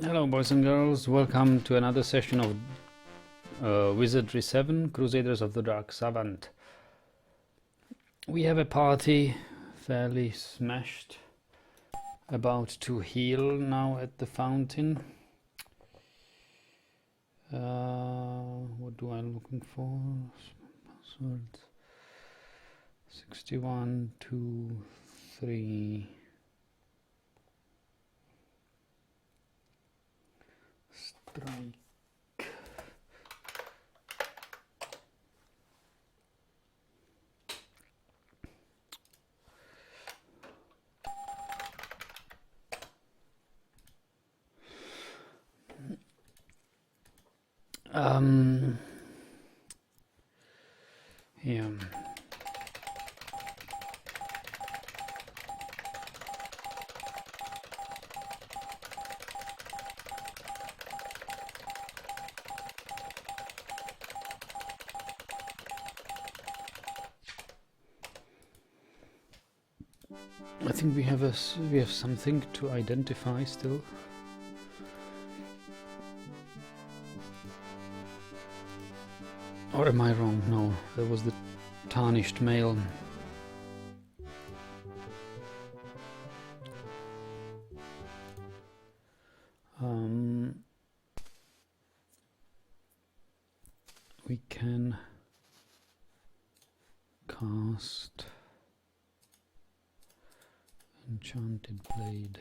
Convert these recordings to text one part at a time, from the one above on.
Hello boys and girls, welcome to another session of Wizardry 7, Crusaders of the Dark Savant. We have a party fairly smashed, about to heal now at the fountain. What do I looking for? Password 61, 2, 3. Strike. Yeah. I think we have something to identify still. Or am I wrong? No, that was the tarnished mail. We can cast Enchanted Blade.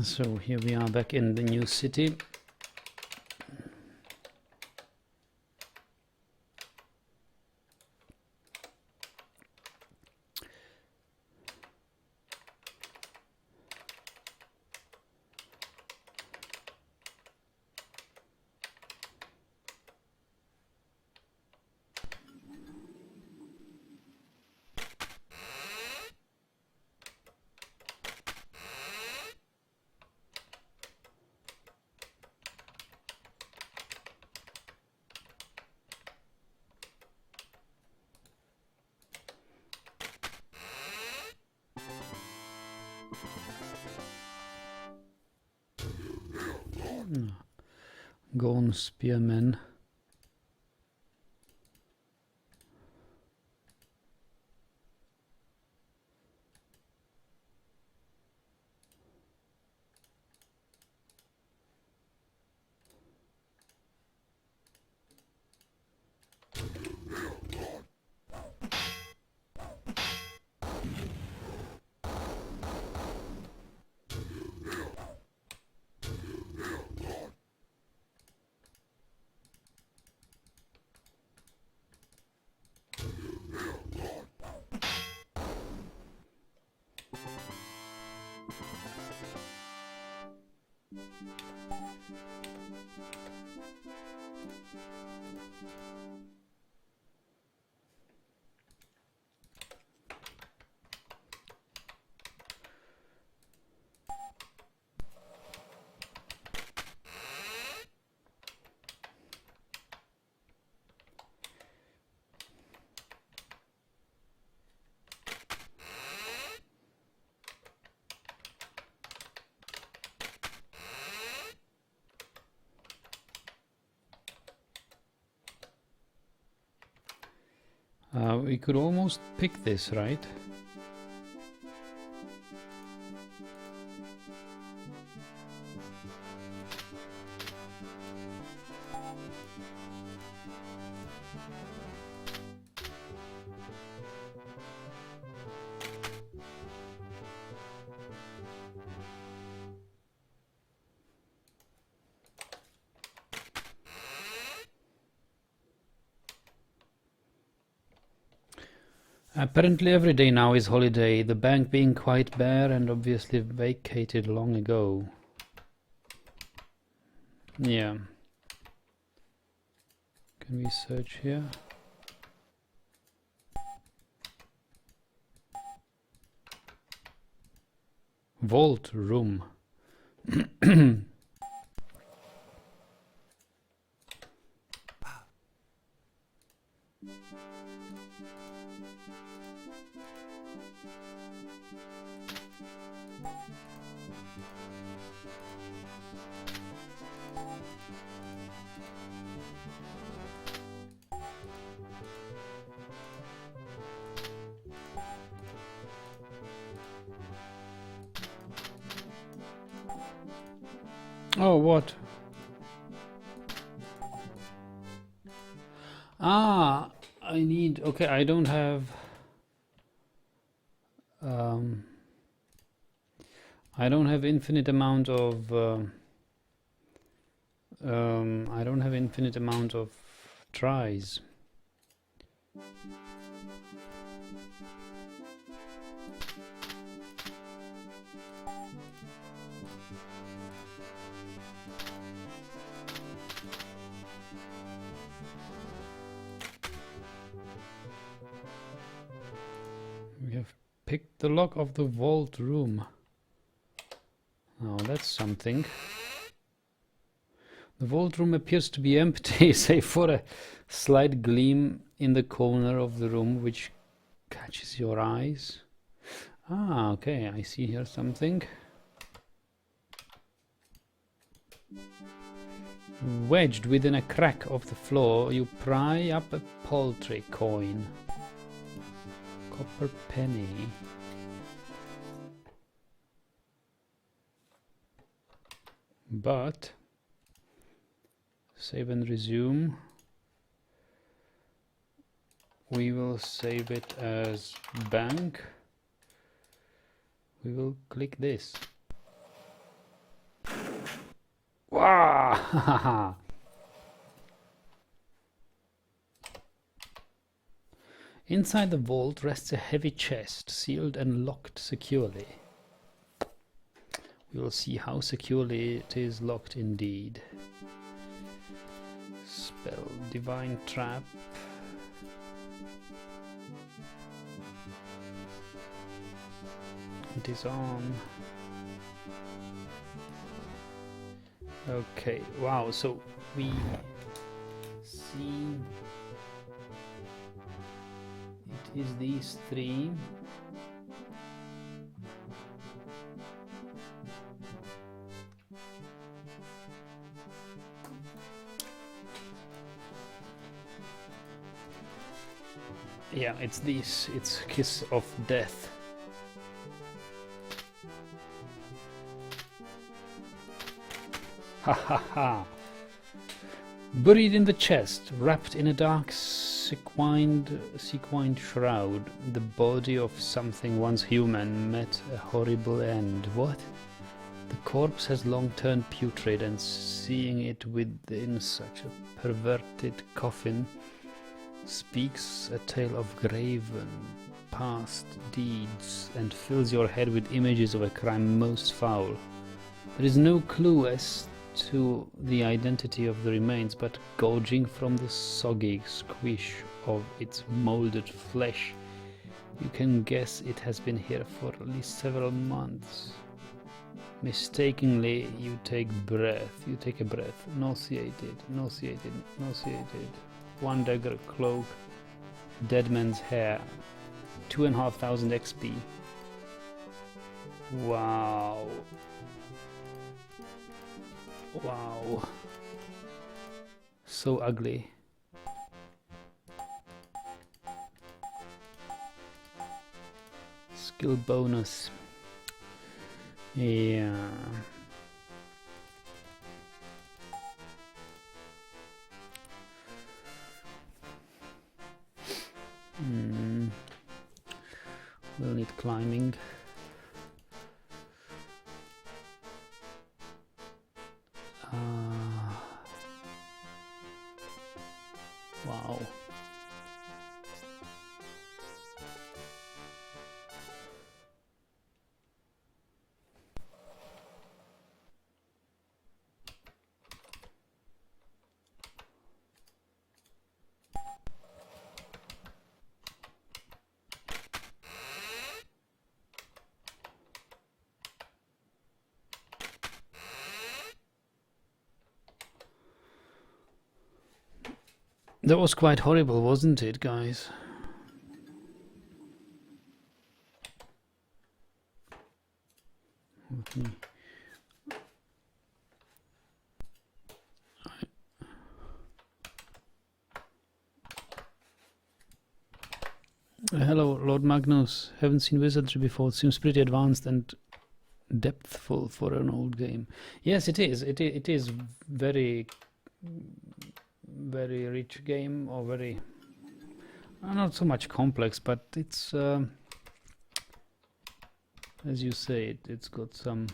So here we are back in the new city. Gone Spearmen. We could almost pick this, right? Apparently every day now is holiday, the bank being quite bare and obviously vacated long ago. Yeah. Can we search here? Vault room. Oh, what? Ah, I need... Okay, I don't have... I don't have infinite amount of... I don't have infinite amount of tries. We have picked the lock of the vault room. Oh, that's something. The vault room appears to be empty, save for a slight gleam in the corner of the room which catches your eyes. Ah, okay, I see here something. Wedged within a crack of the floor, you pry up a paltry coin. Copper penny. But save and resume. We will save it as bank. We will click this. Wow! Inside the vault rests a heavy chest, sealed and locked securely. We will see how securely it is locked indeed. Spell Divine Trap. It is on. Okay, wow, so we see it is these three. Yeah, it's these, it's Kiss of Death. Ha ha ha! Buried in the chest, wrapped in a dark sequined shroud, the body of something once human met a horrible end. What? The corpse has long turned putrid, and seeing it within such a perverted coffin speaks a tale of graven past deeds and fills your head with images of a crime most foul. There is no clue as to the identity of the remains, but gorging from the soggy squish of its molded flesh, you can guess it has been here for at least several months. Mistakenly, you take a breath, nauseated. One dagger cloak, dead man's hair, 2,500 XP. Wow. Wow. So ugly. Skill bonus. Yeah. We'll need climbing. Wow. That was quite horrible, wasn't it, guys? Hello, Lord Magnus. Haven't seen Wizardry before. It seems pretty advanced and depthful for an old game. Yes, it is. It is very, very rich game, or very not so much complex, but it's as you say, it's got some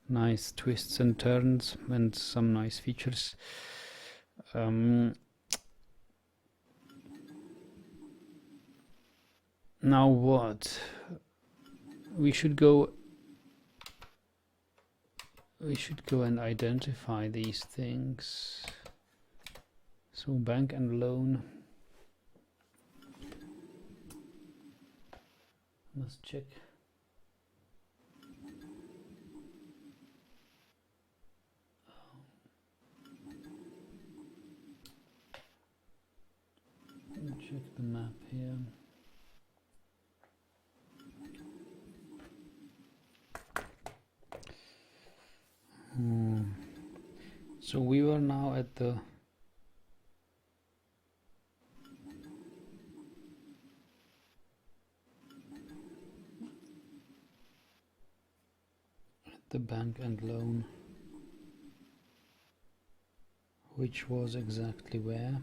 nice twists and turns and some nice features. Now what? We should go and identify these things. So bank and loan. Must check. Check the map here. So we were now at the bank and loan, which was exactly where?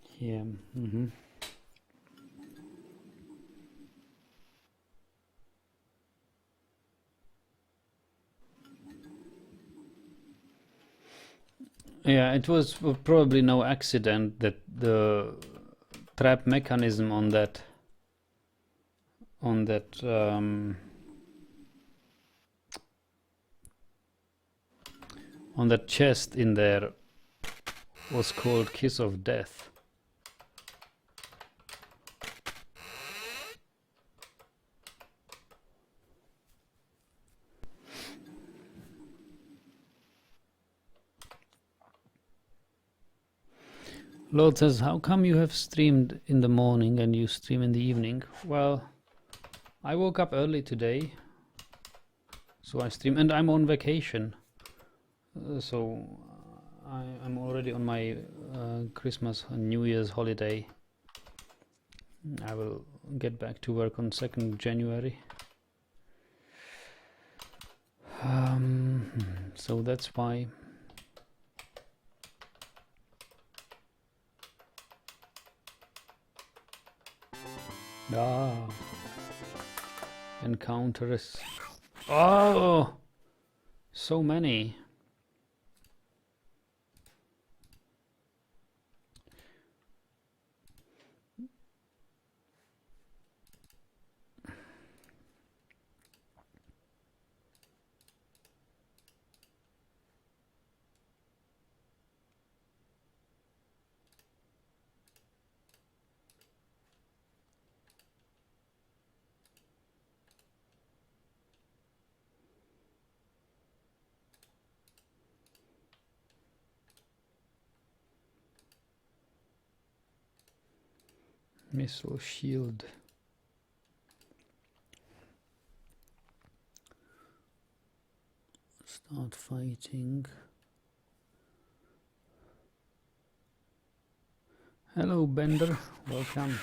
Here. Yeah, it was probably no accident that the trap mechanism on that chest in there was called Kiss of Death. Lord says, how come you have streamed in the morning and you stream in the evening? Well, I woke up early today, so I stream, and I'm on vacation. So I'm already on my Christmas and New Year's holiday. I will get back to work on 2nd January. So that's why. Encounters. Oh, so many. Missile shield. Start fighting. Hello, Bender. Welcome.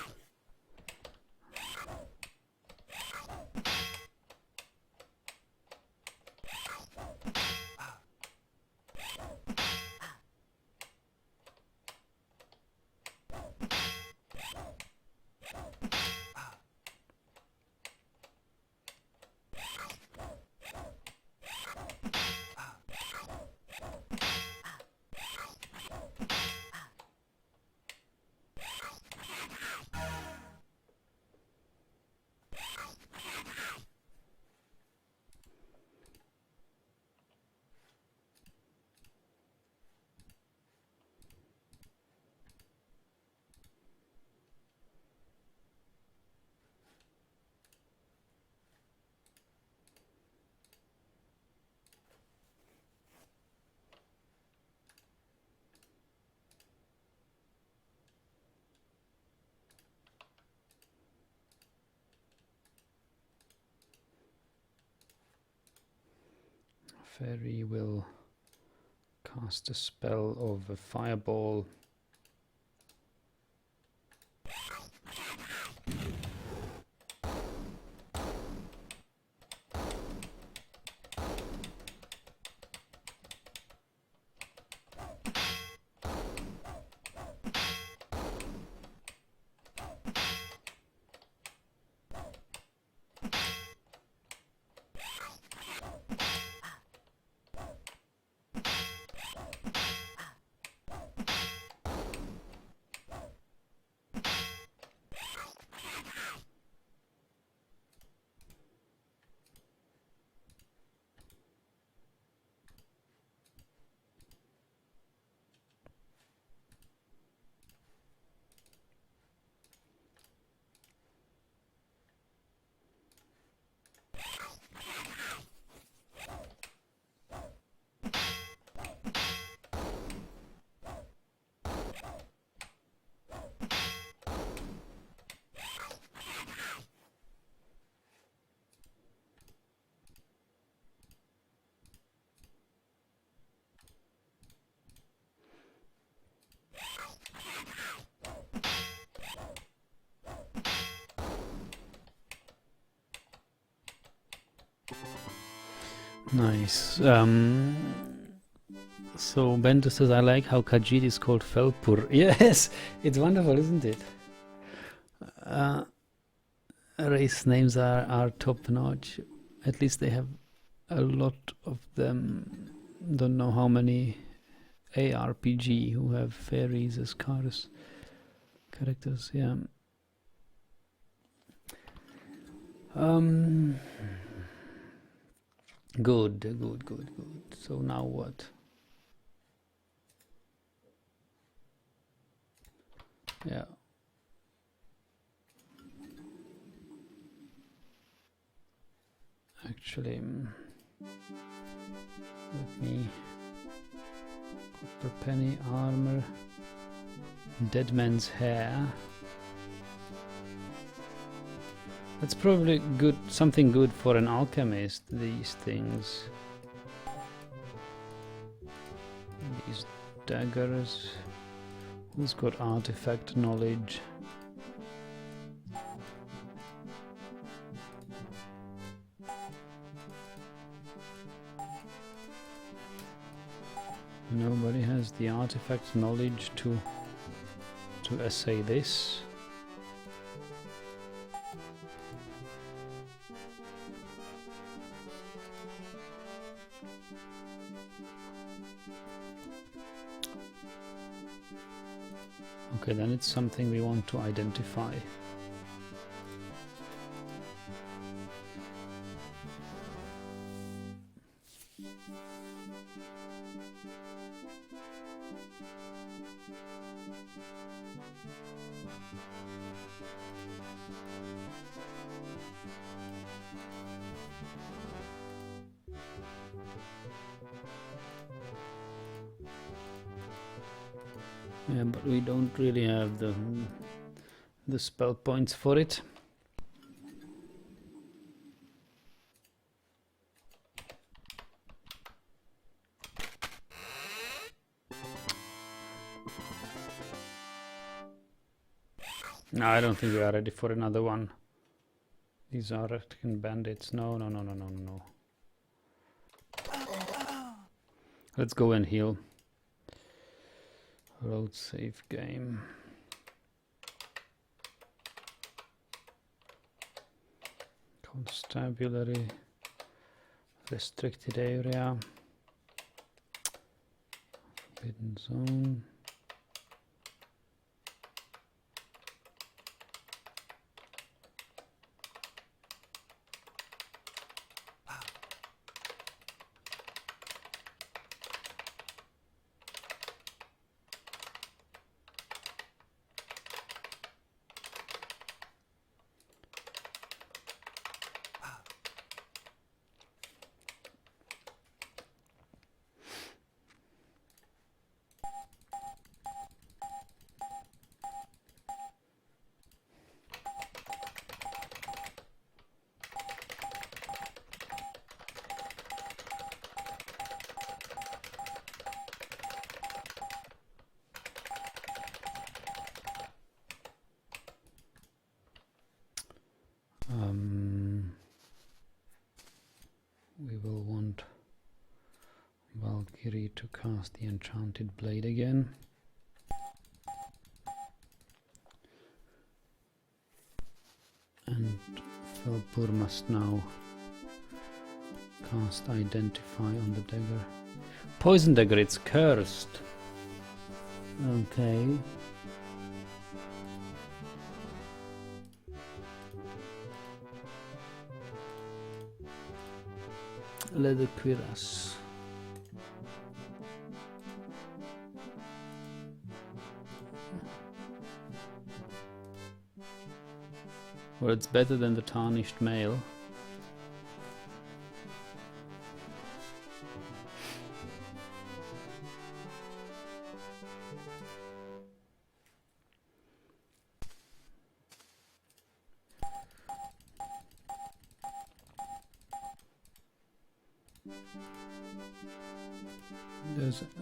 Fairy will cast a spell of a fireball. Nice. So Bento says, I like how Khajiit is called Felpur. Yes, it's wonderful, isn't it? Race names are top notch. At least they have a lot of them. Don't know how many ARPG who have fairies as characters. Yeah. Good. So now what? Yeah. Actually, let me copper penny armor, dead man's hair. That's probably good, something good for an alchemist, these things. These daggers. Who's got artifact knowledge? Nobody has the artifact knowledge to essay this. Okay, then it's something we want to identify. Yeah, but we don't really have the spell points for it. No, I don't think we are ready for another one. These are African bandits. No. Let's go and heal. Road safe game. Constabulary. Restricted area. Forbidden zone. We will want Valkyrie to cast the enchanted blade again. And Felpur must now cast Identify on the dagger. Poison dagger, it's cursed. Okay. Leather cuirass. Well, it's better than the tarnished mail.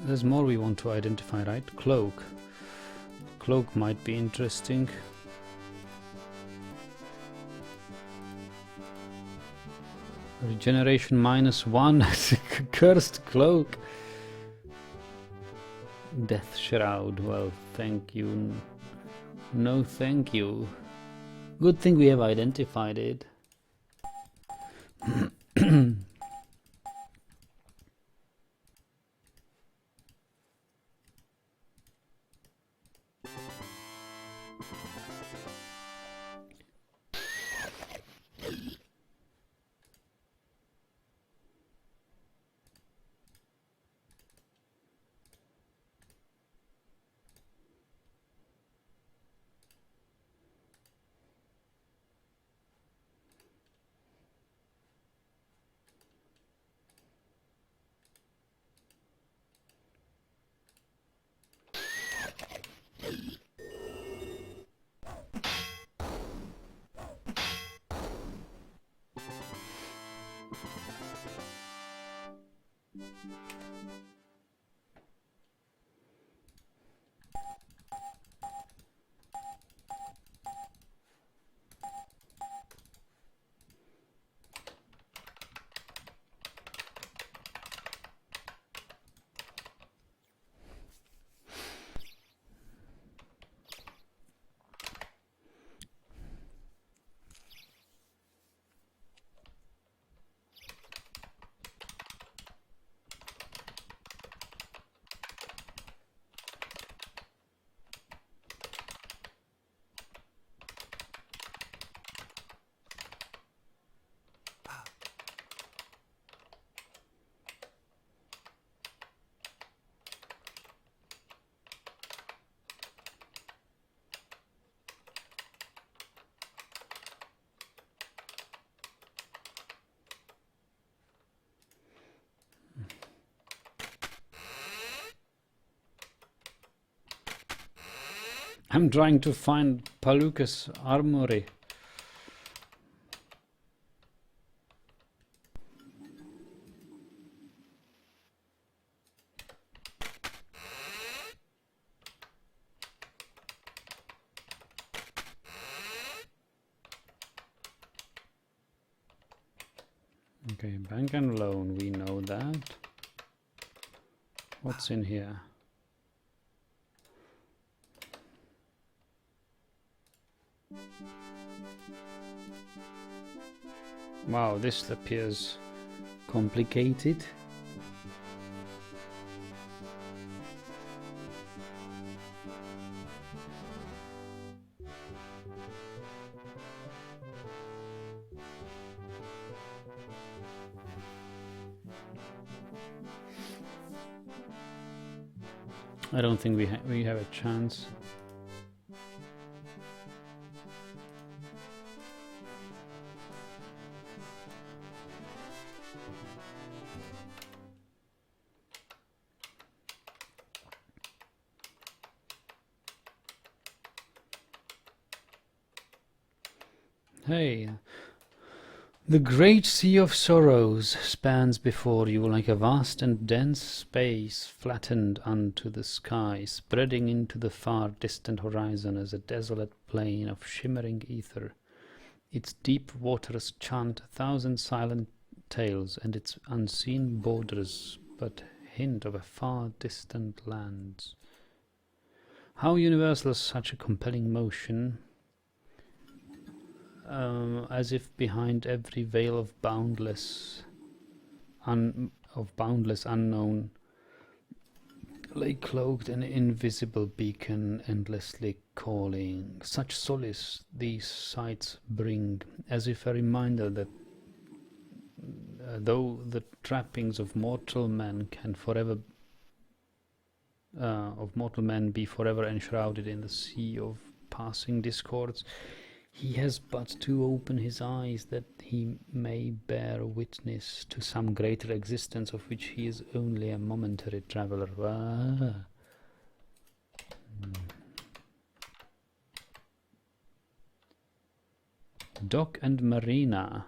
There's more we want to identify, right? Cloak. Cloak might be interesting. Regeneration -1. Cursed cloak. Death shroud. Well, thank you. No, thank you. Good thing we have identified it. I'm trying to find Poluk's armory. Okay, bank and loan, we know that. What's in here? Wow, this appears complicated. I don't think we have a chance. Hey, the great sea of sorrows spans before you like a vast and dense space flattened unto the sky, spreading into the far distant horizon as a desolate plain of shimmering ether. Its deep waters chant 1,000 silent tales, and its unseen borders but hint of a far distant lands. How universal is such a compelling motion, as if behind every veil of boundless unknown lay cloaked an invisible beacon endlessly calling. Such solace these sights bring, as if a reminder that though the trappings of mortal men be forever enshrouded in the sea of passing discords, he has but to open his eyes that he may bear witness to some greater existence of which he is only a momentary traveller. Doc and Marina.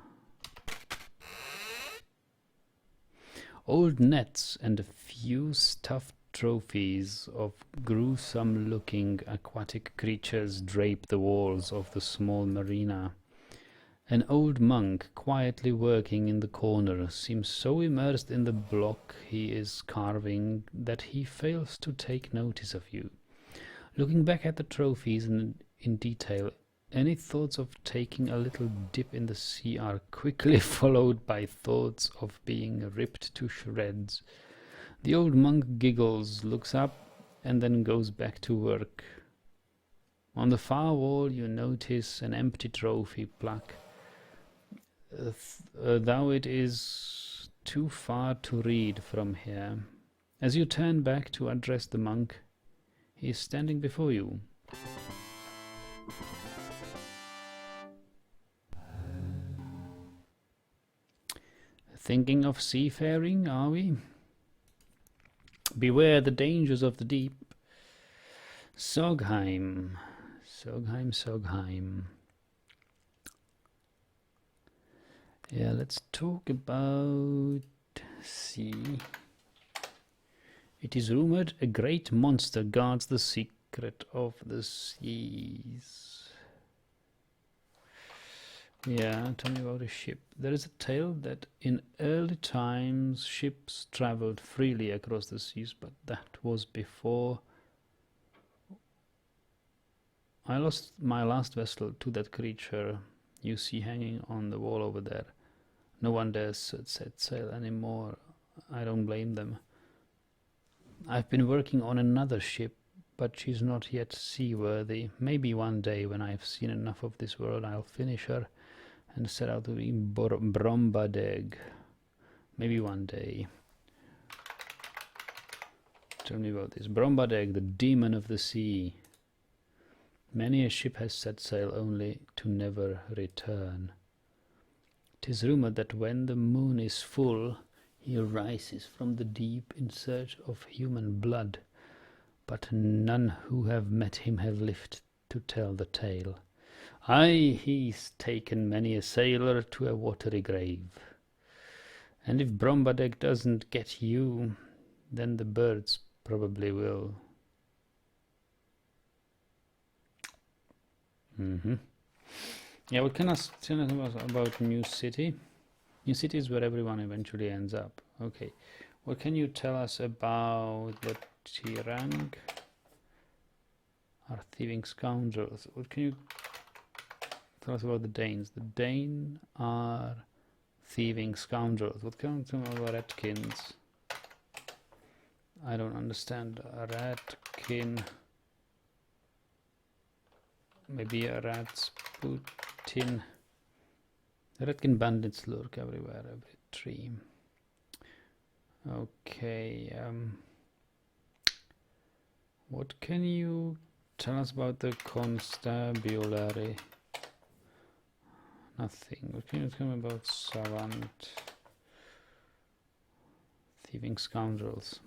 Old nets and a few stuffed trophies of gruesome-looking aquatic creatures drape the walls of the small marina. An old monk, quietly working in the corner, seems so immersed in the block he is carving that he fails to take notice of you. Looking back at the trophies in detail, any thoughts of taking a little dip in the sea are quickly followed by thoughts of being ripped to shreds. The old monk giggles, looks up, and then goes back to work. On the far wall you notice an empty trophy plaque, though it is too far to read from here. As you turn back to address the monk, he is standing before you. Thinking of seafaring, are we? Beware the dangers of the deep. Sogheim. Yeah, let's talk about sea. It is rumored a great monster guards the secret of the seas. Yeah, tell me about a ship. There is a tale that in early times ships traveled freely across the seas, but that was before I lost my last vessel to that creature you see hanging on the wall over there. No one dares set sail anymore. I don't blame them. I've been working on another ship, but she's not yet seaworthy. Maybe one day, when I've seen enough of this world, I'll finish her and set out to be Brombadeg. Maybe one day. Tell me about this. Brombadeg, the demon of the sea. Many a ship has set sail only to never return. 'Tis rumored that when the moon is full, he rises from the deep in search of human blood, but none who have met him have lived to tell the tale. Aye, he's taken many a sailor to a watery grave. And if Brombadeg doesn't get you, then the birds probably will. Yeah, what can I tell us about New City? New City is where everyone eventually ends up. Okay, what can you tell us about the Tirang? Are thieving scoundrels. What can you tell us about the Danes? The Dane are thieving scoundrels. What can you tell me about Ratkins? I don't understand. Ratkin. Maybe a Ratsputin. Ratkin bandits lurk everywhere, every tree. Okay. What can you tell us about the constabulary? Nothing. What can you tell me about Savant? Thieving scoundrels.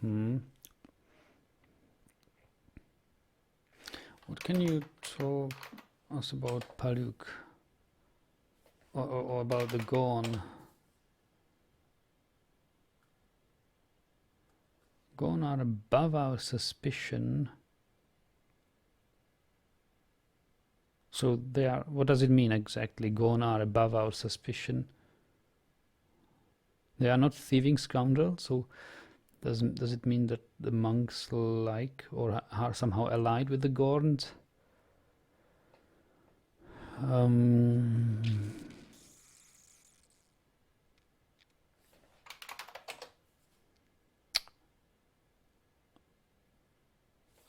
What can you tell us about Poluk? Or about the Gorn? Gorn are above our suspicion. So they are. What does it mean exactly? Gone are above our suspicion. They are not thieving scoundrels. So does it mean that the monks like or are somehow allied with the Gorns? Um,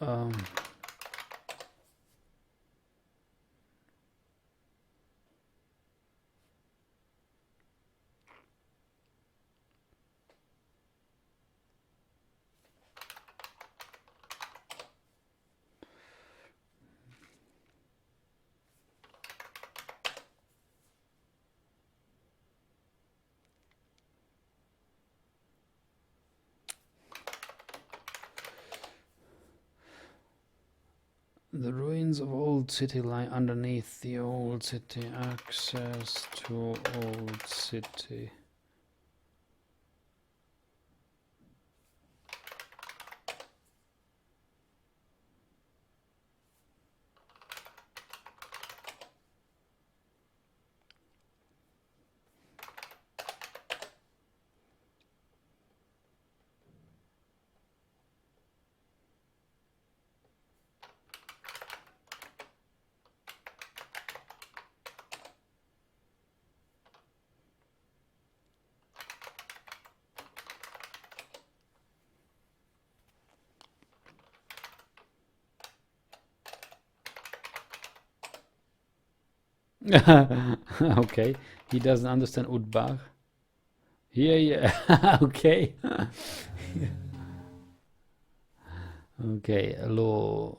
um, The ruins of Old City lie underneath the Old City. Access to Old City. Okay, he doesn't understand Udbar. Yeah. Okay. Okay, law.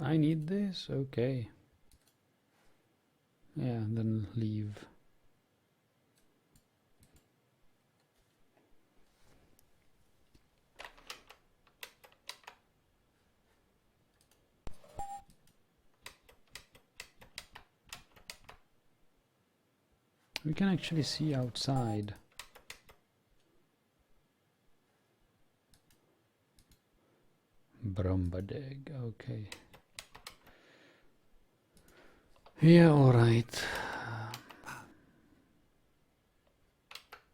I need this. Okay. Yeah, then leave. We can actually see outside. Brombadeg, okay. Yeah, alright.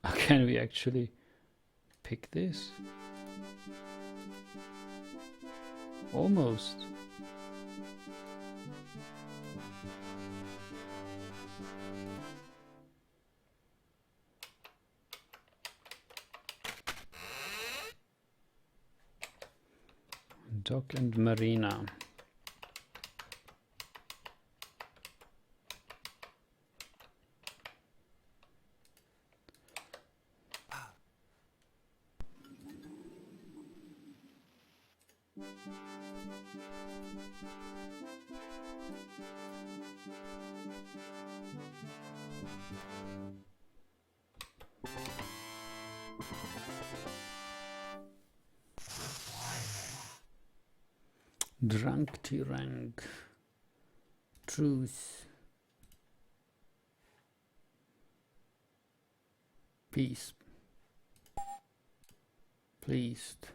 Can we actually pick this? Almost. Dock and Marina. Drunk T-rank. Truce. Peace. Pleased.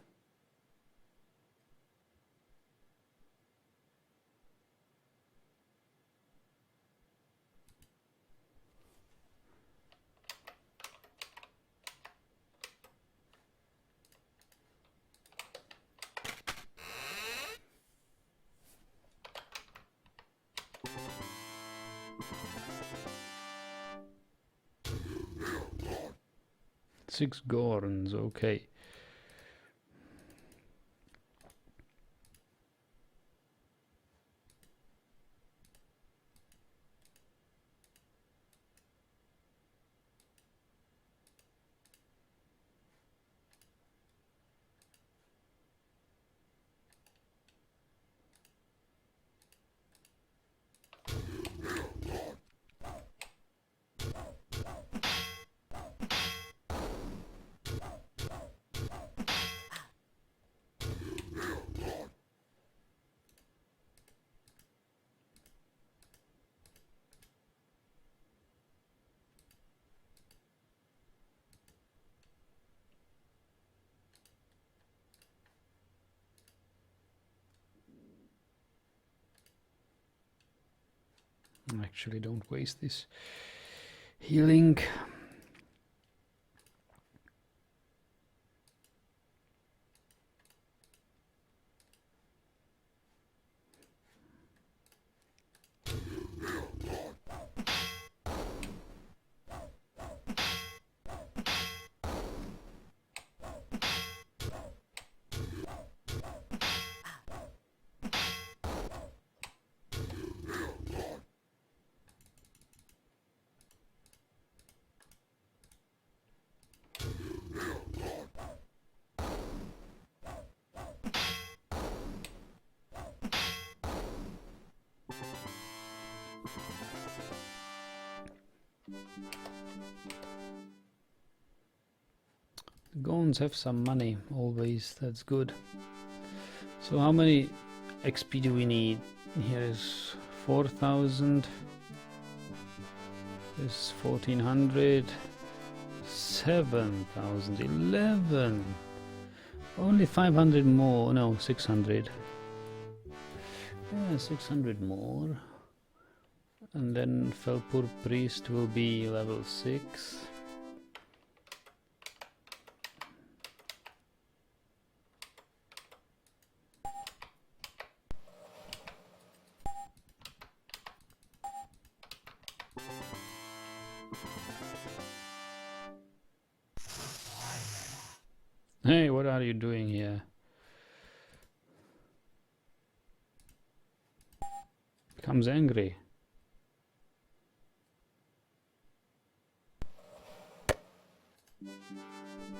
Six Gorns, okay. Actually, don't waste this healing. The Gons have some money, always, that's good. So how many XP do we need? Here is 4,000. This 1,400. 7,000. 11. Only 500 more. No, 600. Yeah, 600 more. And then Felpur Priest will be level 6. Hey, what are you doing here? Becomes angry.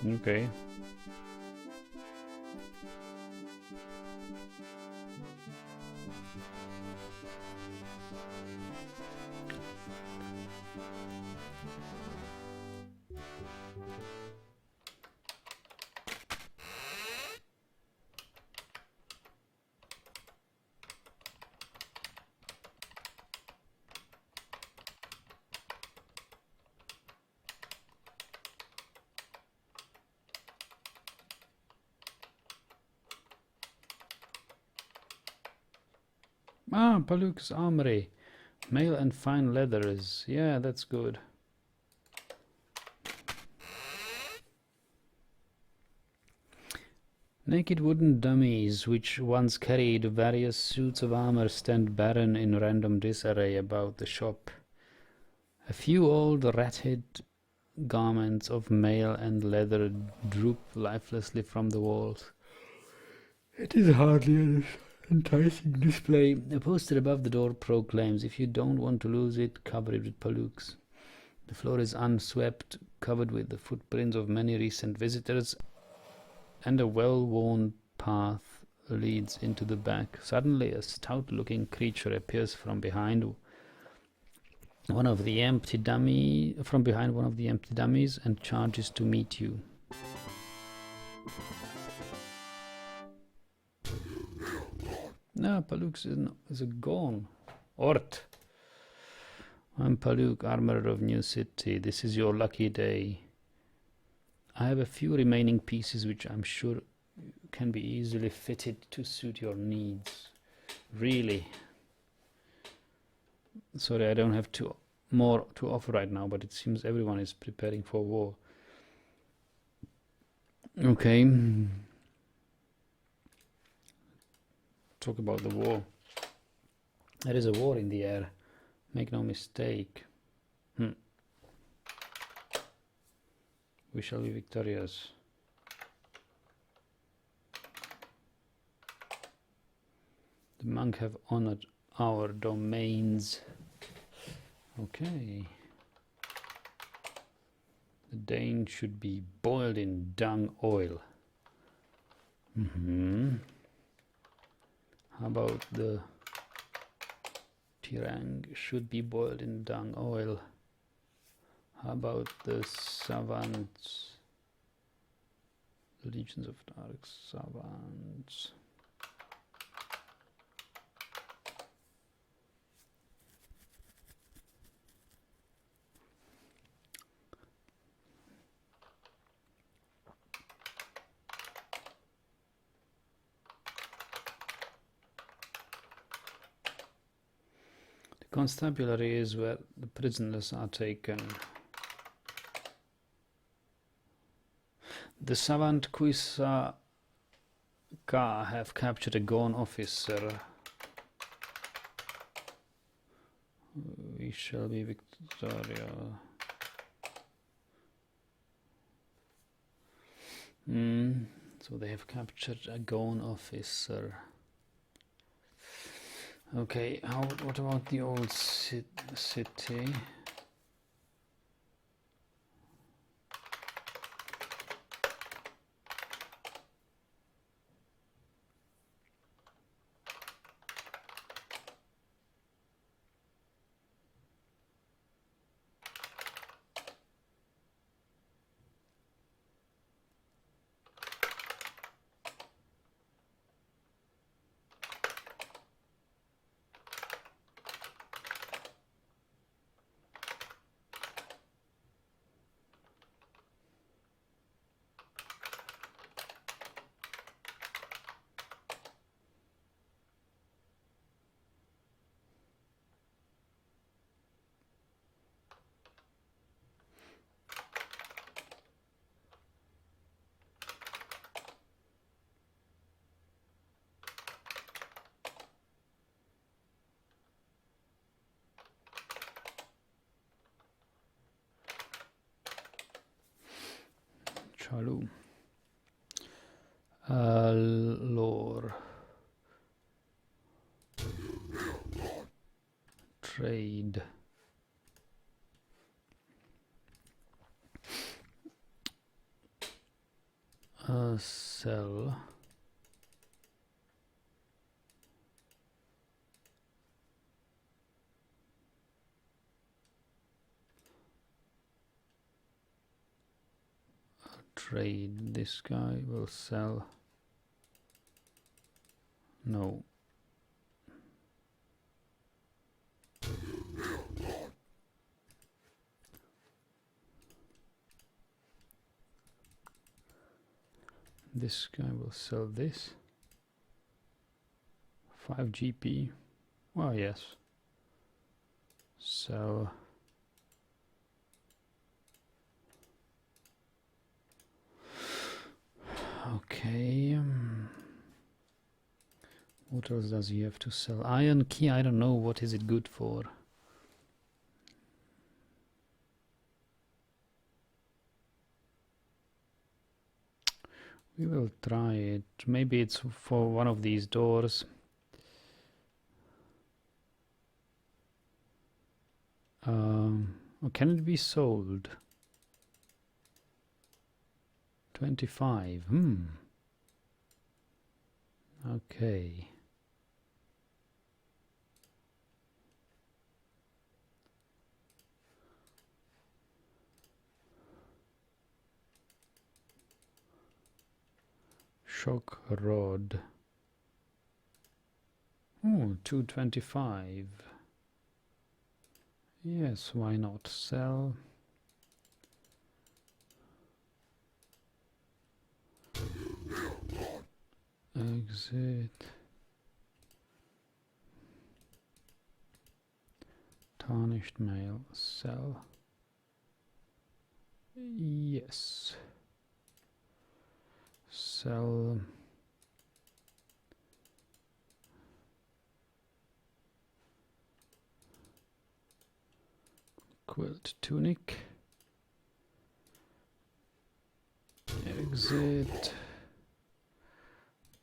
Okay. Ah, Poluk's Armory. Mail and fine leathers. Yeah, that's good. Naked wooden dummies, which once carried various suits of armor, stand barren in random disarray about the shop. A few old ratted garments of mail and leather droop lifelessly from the walls. It is hardly an enticing display. A poster above the door proclaims, if you don't want to lose it, cover it with Poluk's. The floor is unswept, covered with the footprints of many recent visitors, and a well-worn path leads into the back. Suddenly a stout-looking creature appears from behind one of the empty dummies and charges to meet you. No, Poluk is a gone. Ort. I'm Poluk, armorer of New City. This is your lucky day. I have a few remaining pieces which I'm sure can be easily fitted to suit your needs. Really. Sorry, I don't have more to offer right now, but it seems everyone is preparing for war. Okay. Talk about the war. There is a war in the air. Make no mistake. We shall be victorious. The monk have honored our domains. Okay. The Dane should be boiled in dung oil. How about the Tirang should be boiled in dung oil? How about the Savants? The Legions of Dark Savants. constabulary is where the prisoners are taken. The Savant Quissa have captured a gone officer. We shall be Victoria. So they have captured a gone officer. Okay, what about the old city? Chalu. Lore. Trade. Sell. Trade. This guy will sell. No. This guy will sell this. 5 GP. Well, yes. Sell. Okay. What else does he have to sell? Iron key, I don't know. What is it good for? We will try it. Maybe it's for one of these doors. Can it be sold? 25. Okay. Shock rod. Oh, 225. Yes, why not? Sell. Exit. Tarnished mail. Sell. Yes. Sell. Quilt tunic. Exit.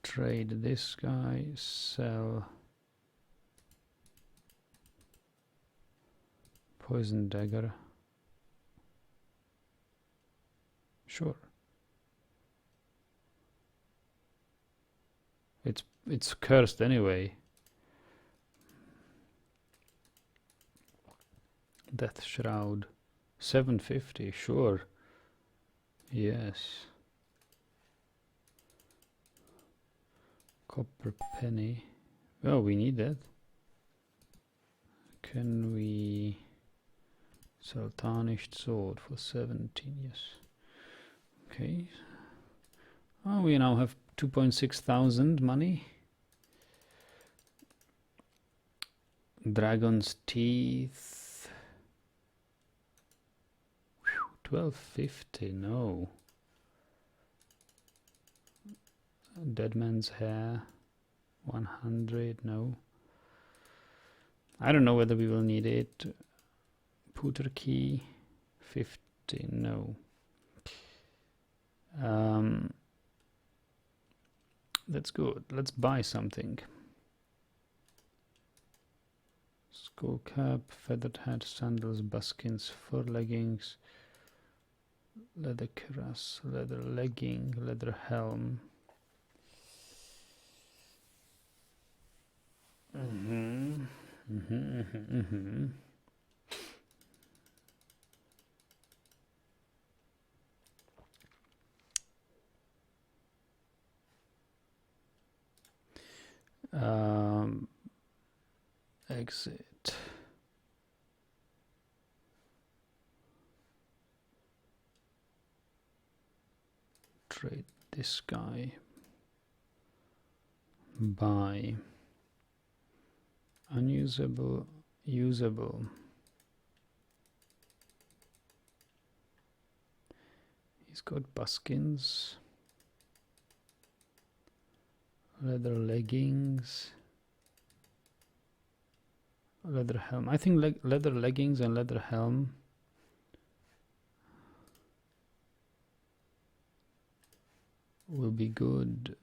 Trade this guy. Sell. Poison dagger. Sure. It's cursed anyway. Death Shroud. 750, sure. Yes. Copper penny. Oh, we need that. Can we sell tarnished sword for 17? Yes. Okay. Oh, we now have 2,600 money. Dragon's teeth. 1250, no. Dead man's hair. 100, no. I don't know whether we will need it. Puter key. 50, no. That's good. Let's buy something. Skull cap, feathered hat, sandals, buskins, fur leggings, leather cuirass, leather legging, leather helm. Exit. Trade this guy. Buy. Unusable, usable. He's got buskins. Leather leggings. Leather helm. I think leather leggings and leather helm will be good.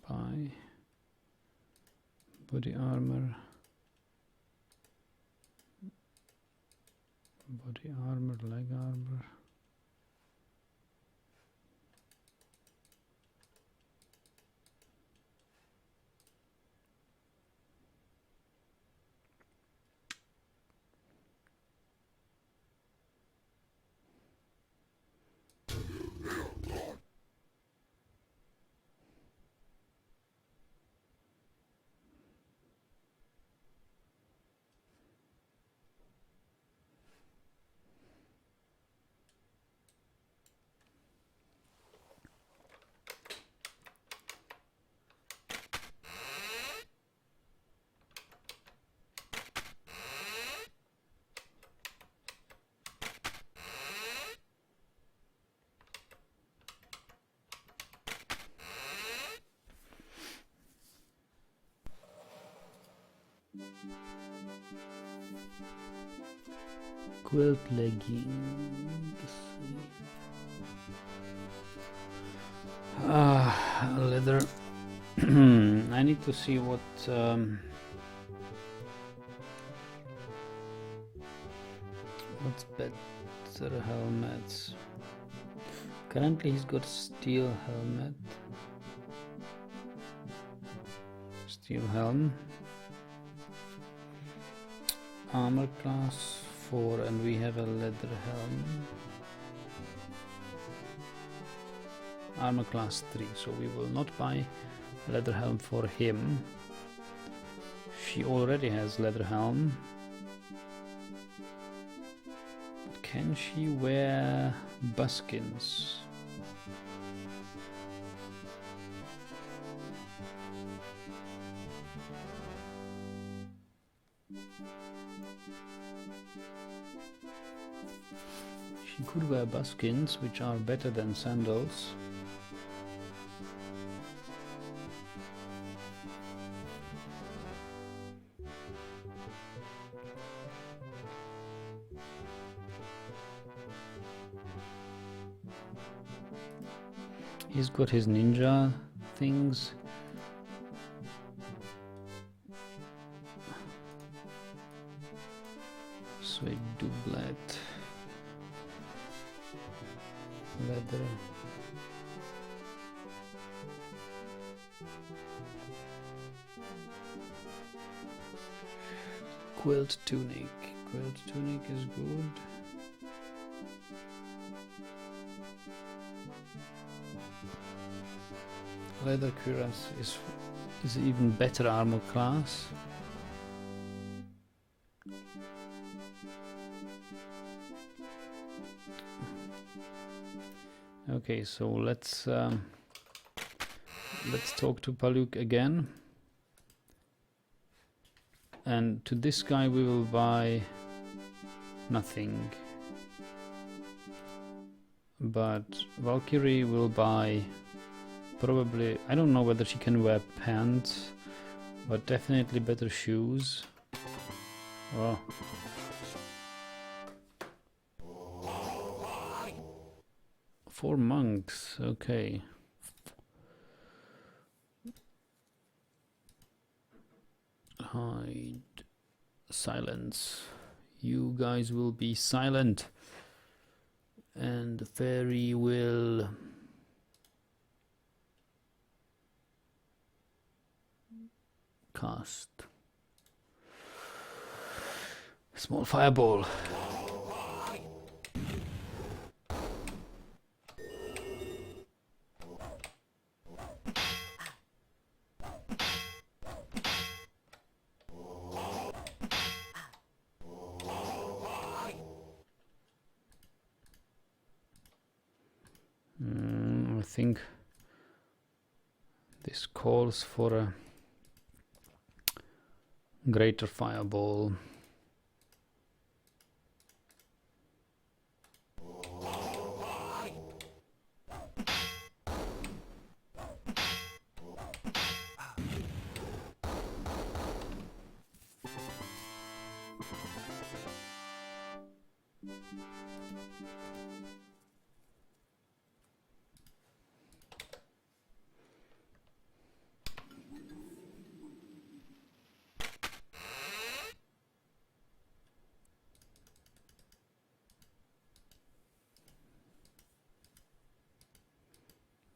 Buy. Body armor. Body armor, leg armor. Quilt leggings. Leather. I need to see what's better helmets. Currently he's got steel helmet. Steel helm. Armor class 4 and we have a leather helm. Armor class 3, so we will not buy leather helm for him. She already has leather helm. But can she wear buskins? She could wear buskins, which are better than sandals. He's got his ninja things. Suede doublet. Leather. Quilt tunic. Quilt tunic is good. Leather cuirass is even better armor class. Okay, so let's talk to Poluk again. And to this guy we will buy nothing. But Valkyrie will buy probably, I don't know whether she can wear pants, but definitely better shoes. Oh. Four monks, okay. Hide. Silence. You guys will be silent. And the fairy will cast small fireball. I think this calls for a greater fireball.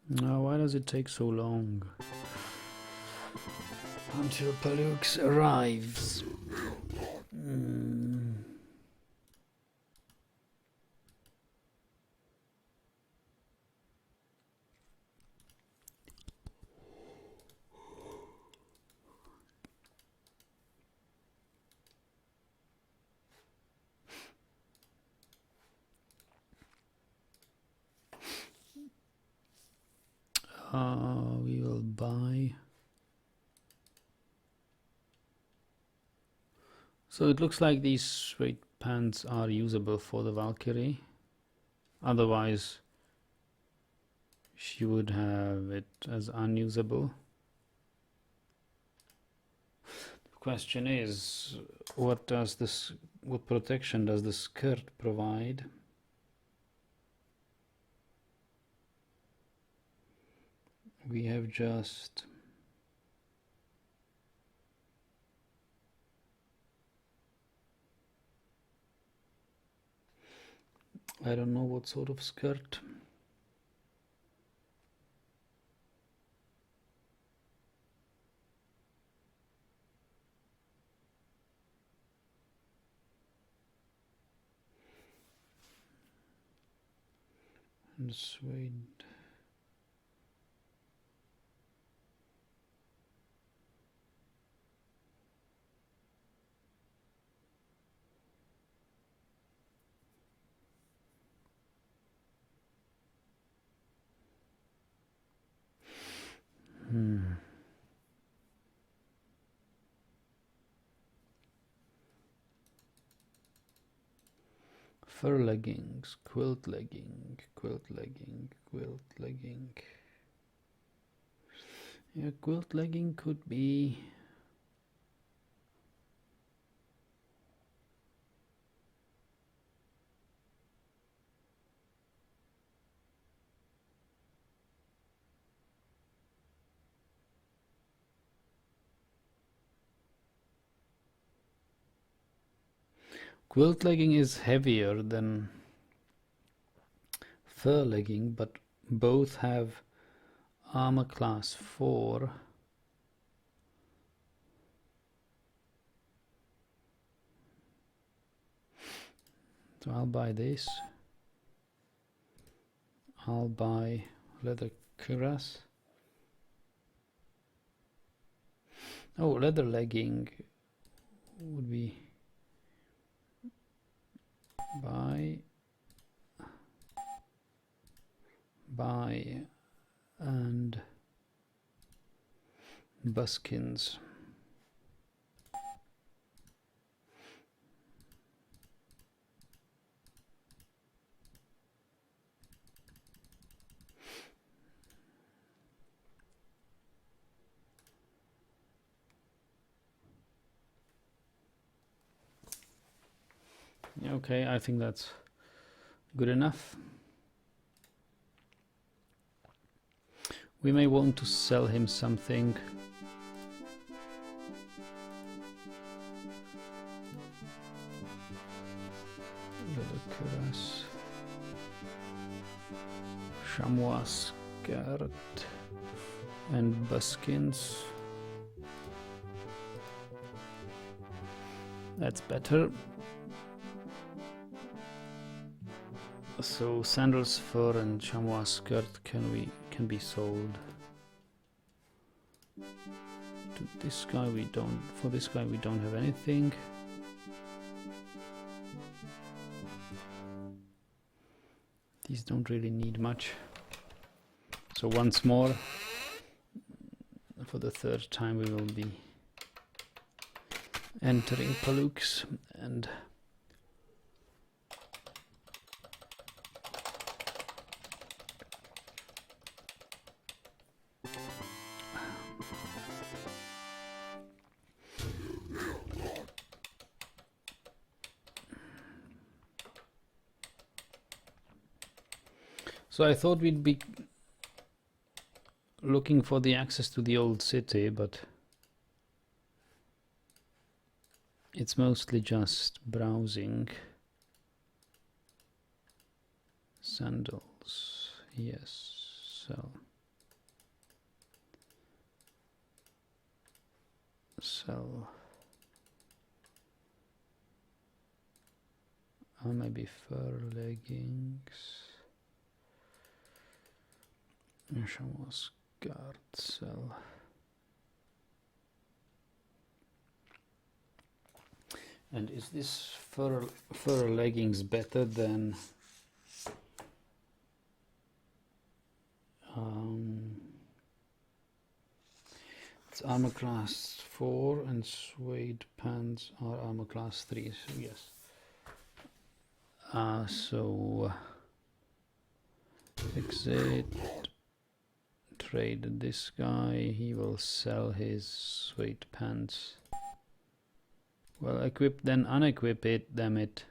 Now, why does it take so long until Poluk arrives? We will buy. So it looks like these straight pants are usable for the Valkyrie. Otherwise, she would have it as unusable. The question is, what protection does the skirt provide? We have just I don't know what sort of skirt. And suede. Fur leggings, quilt legging, quilt legging, quilt legging. Yeah, quilt legging could be. Quilt legging is heavier than fur legging, but both have armor class 4. So I'll buy this. I'll buy leather cuirass. Oh, leather legging would be buy and buskins. Okay, I think that's good enough. We may want to sell him something. Ludicrous. Chamois skirt and buskins. That's better. So sandals, fur, and chamois skirt can be sold. To this guy we don't. For this guy we don't have anything. These don't really need much. So once more, for the third time, we will be entering Poluks and so I thought we'd be looking for the access to the old city, but it's mostly just browsing. Sandals, yes, sell. Oh, maybe fur leggings. Chamois skirt, sell. And is this fur leggings better than it's armor class 4 and suede pants are armor class 3, so yes. So exit, trade this guy, he will sell his suede pants. Well, equip then unequip it, damn it.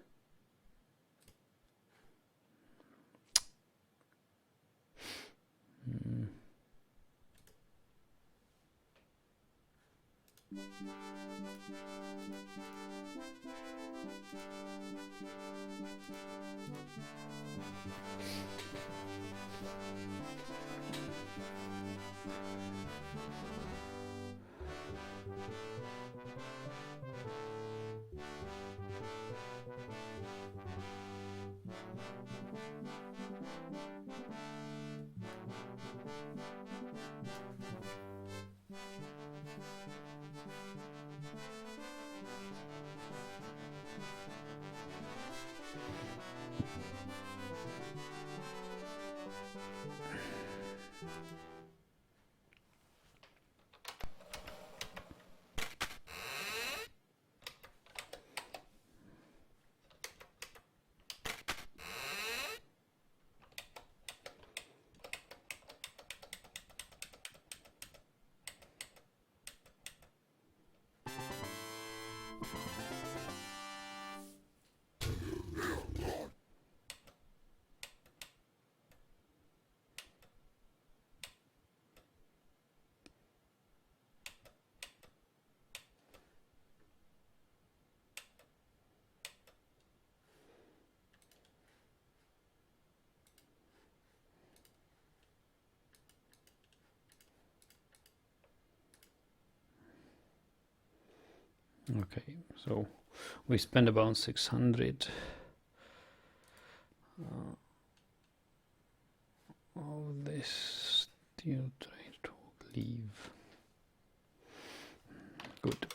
Okay, so we spend about 600 of this steel trade to leave. Good.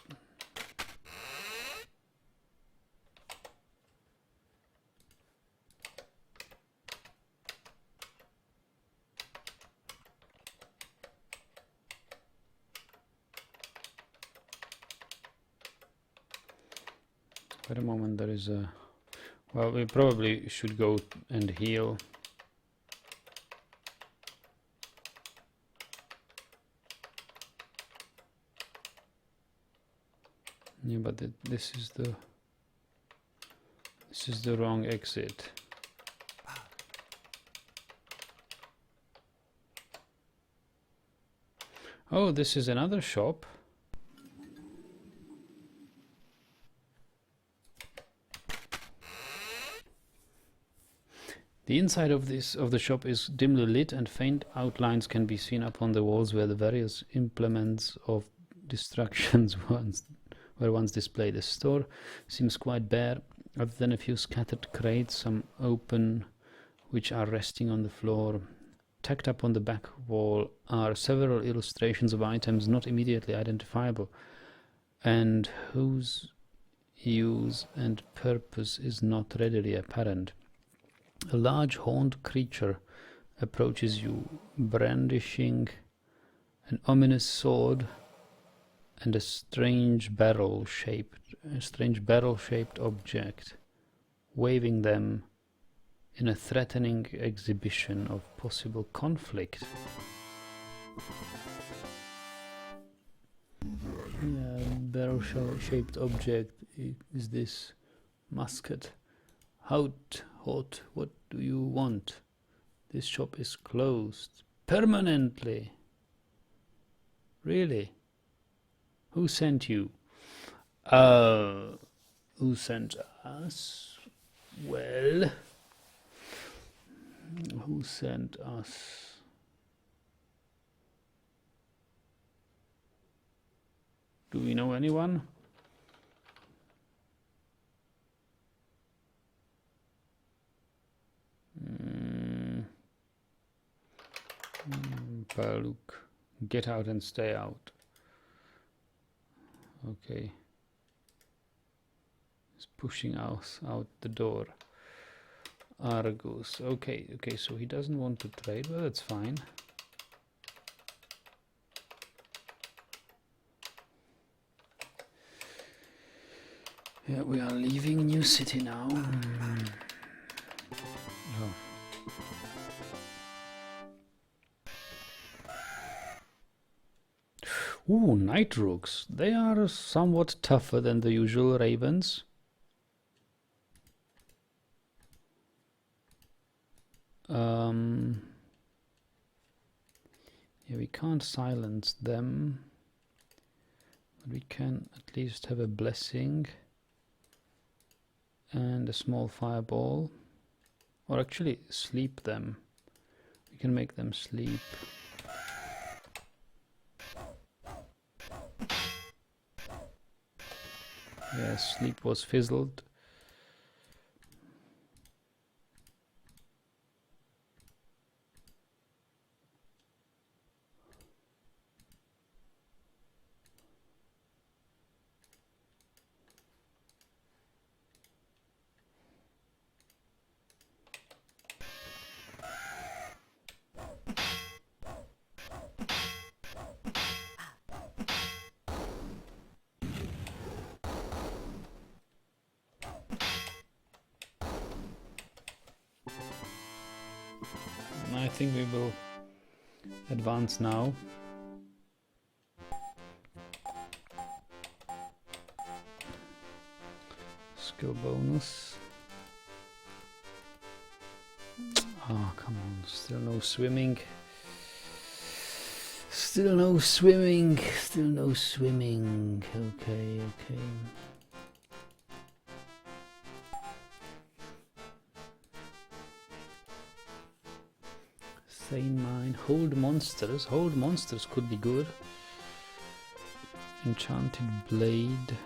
For the moment there is a... Well, we probably should go and heal. Yeah, but this is This is the wrong exit. Oh, this is another shop. The inside of the shop is dimly lit, and faint outlines can be seen upon the walls where the various implements of destructions were once displayed. The store seems quite bare, other than a few scattered crates, some open, which are resting on the floor. Tacked up on the back wall are several illustrations of items not immediately identifiable, and whose use and purpose is not readily apparent. A large horned creature approaches you, brandishing an ominous sword and a strange barrel-shaped object, waving them in a threatening exhibition of possible conflict. Yeah, barrel-shaped object is this musket. Hot, what do you want? This shop is closed permanently. Really? Who sent you? Who sent us? Well, who sent us? Do we know anyone? Poluk. Get out and stay out. Okay. He's pushing us out the door. Argus. Okay, so he doesn't want to trade. Well, that's fine. Yeah, we are leaving New City now. Oh. Ooh, night rooks. They are somewhat tougher than the usual ravens. Yeah, we can't silence them, but we can at least have a blessing and a small fireball, or actually sleep them. We can make them sleep. Yeah, sleep was fizzled. I think we will advance now. Skill bonus. Oh, come on, still no swimming. Still no swimming. Okay. Sane Mine. Hold monsters. Hold monsters could be good. Enchanted Blade.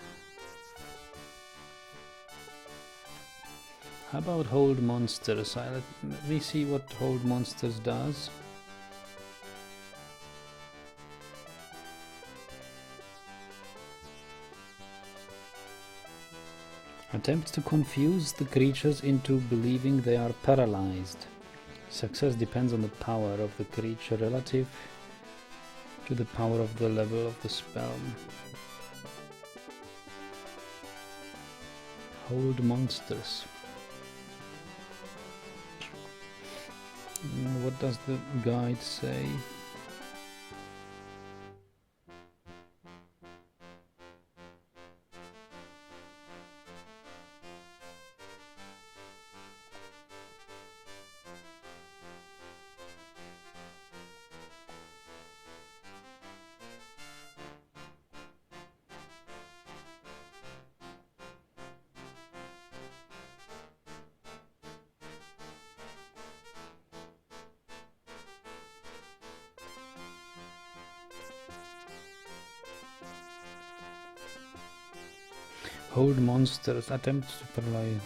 How about Hold Monsters? Let me see what Hold Monsters does. Attempts to confuse the creatures into believing they are paralyzed. Success depends on the power of the creature relative to the power of the level of the spell. Hold monsters. What does the guide say? Hold monsters. Attempts to paralyze.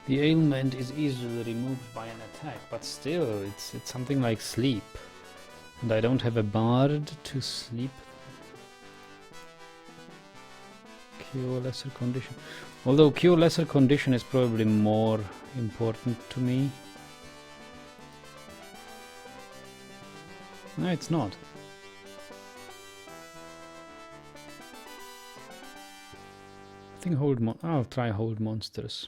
The ailment is easily removed by an attack, but still, it's something like sleep. And I don't have a bard to sleep. Cure lesser condition. Although cure lesser condition is probably more important to me. No, it's not. I think I'll try hold monsters.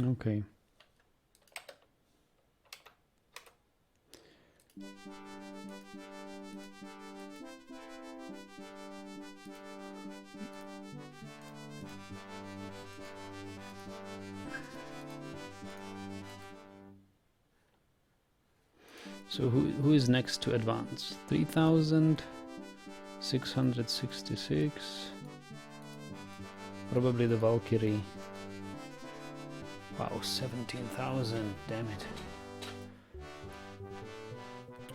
Okay. So who is next to advance? 3,666. Probably the Valkyrie. Wow, 17,000. Damn it.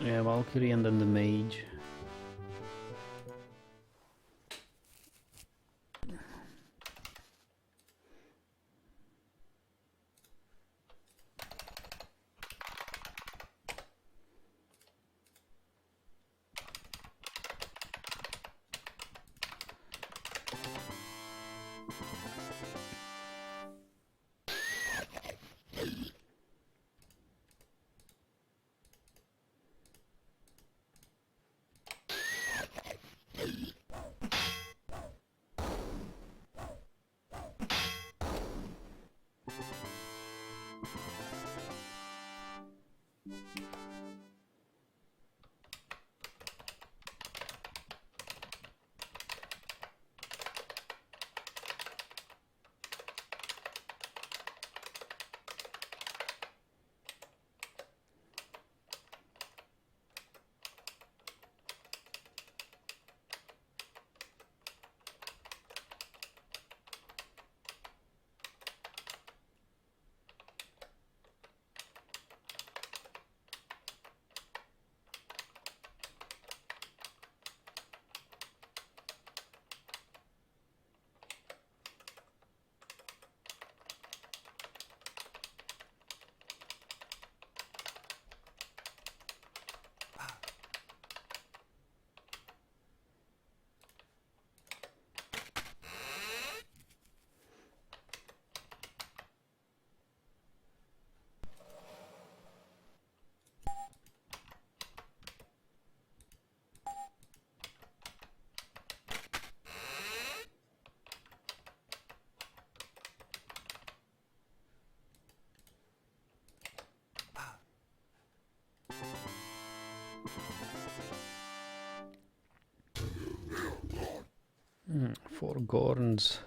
Yeah, Valkyrie and then the mage. 4 Gorns.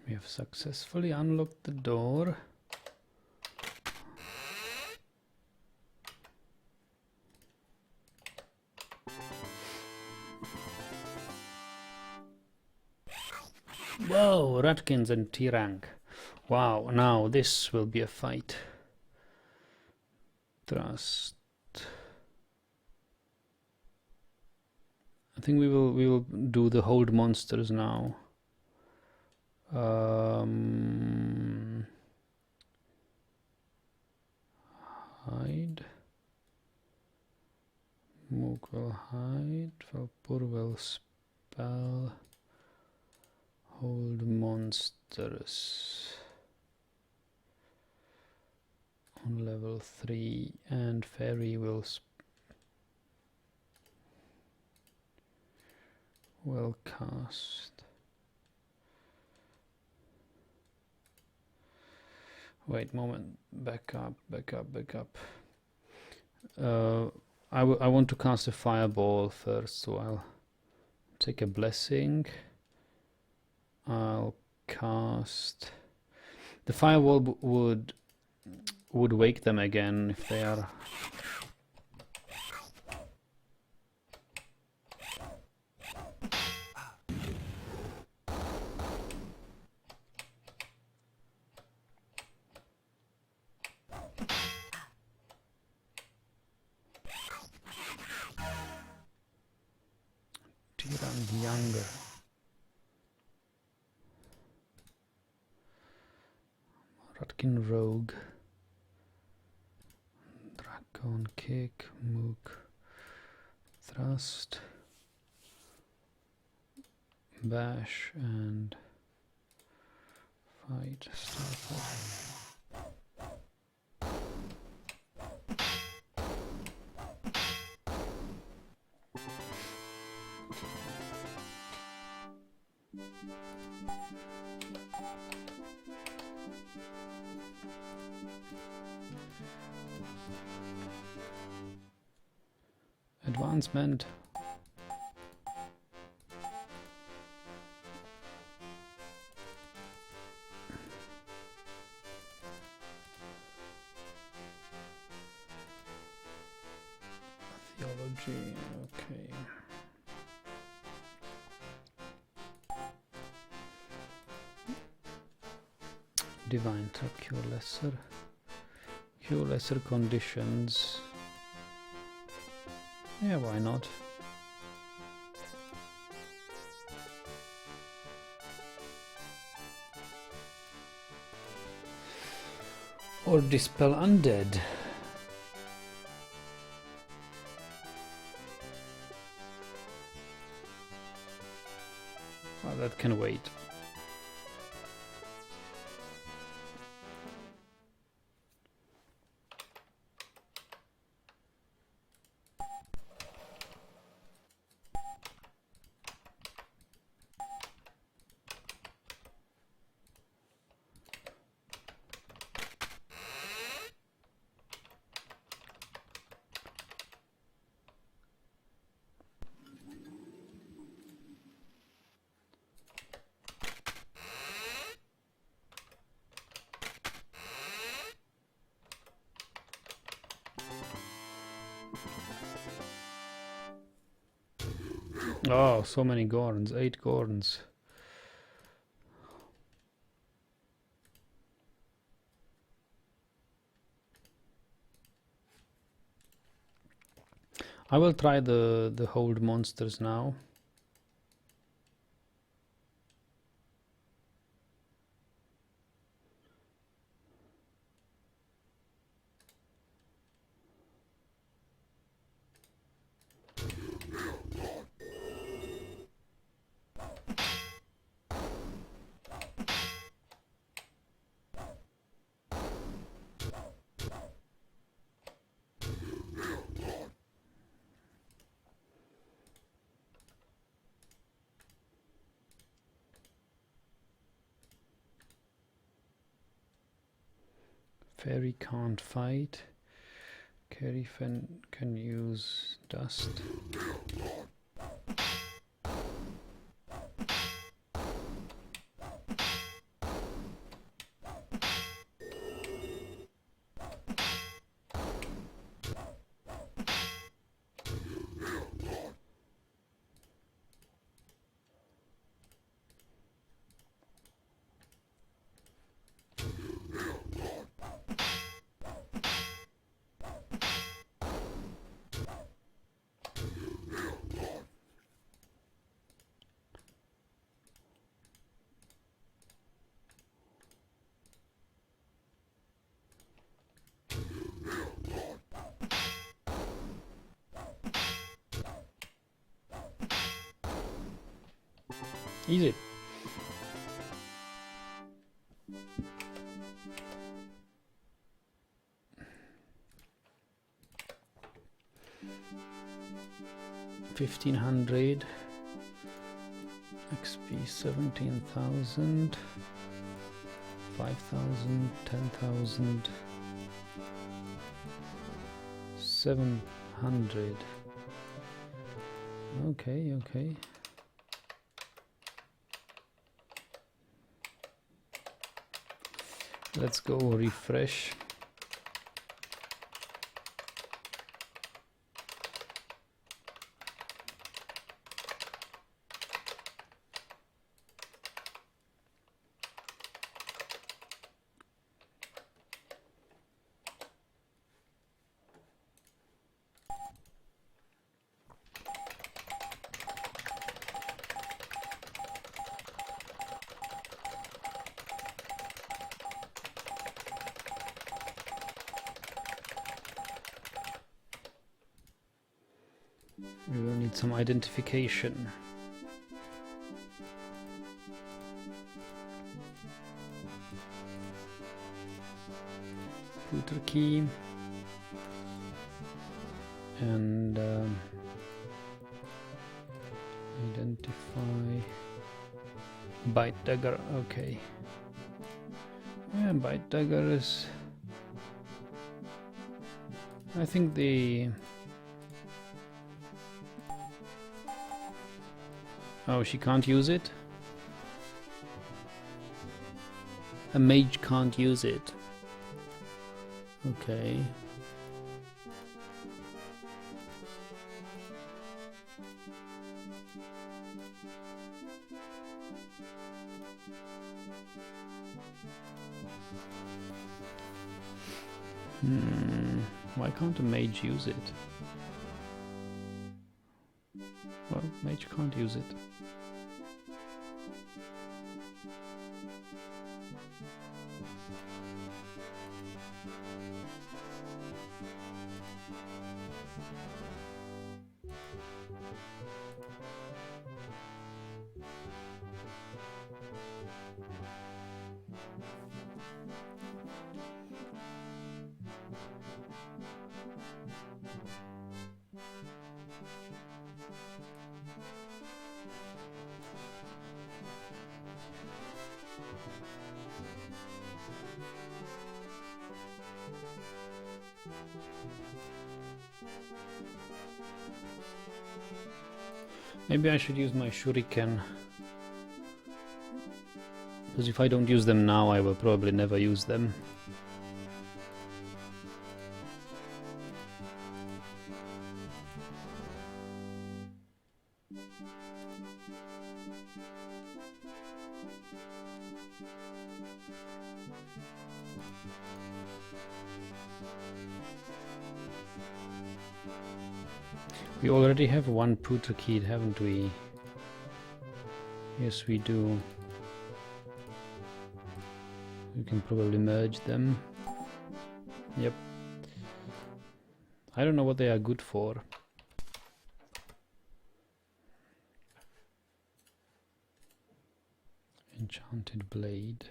We have successfully unlocked the door. Whoa, Ratkins and T-rank. Wow, now this will be a fight. Trust. I think we will do the hold monsters now. Hide. Mook will hide. Valpur will spell. Hold monsters on level 3, and fairy will cast. Wait, moment. Back up. I want to cast a fireball first, so I'll take a blessing. I'll cast the firewall. Would wake them again if they are. Tyrant younger. Ratkin rogue. Dracon kick. Mook. Thrust. Bash and fight. Start fight. Advancement. Theology, okay. Divine Trap, cure lesser conditions. Yeah, why not? Or dispel undead. that can wait. Oh, so many Gorns, 8 Gorns. I will try the hold monsters now. Fairy can't fight. Carry can use dust. Easy. $1,500 XP, 17,000, 5,000, 10,000, 700. Okay. Let's go refresh. We will need some identification. Router key and identify bite dagger. Okay, yeah, bite dagger is, I think the oh, she can't use it? A mage can't use it. Okay. Why can't a mage use it? Well, mage can't use it. Maybe I should use my shuriken, because if I don't use them now, I will probably never use them. We already have one Puta kid, haven't we? Yes, we do. We can probably merge them. Yep. I don't know what they are good for. Enchanted blade.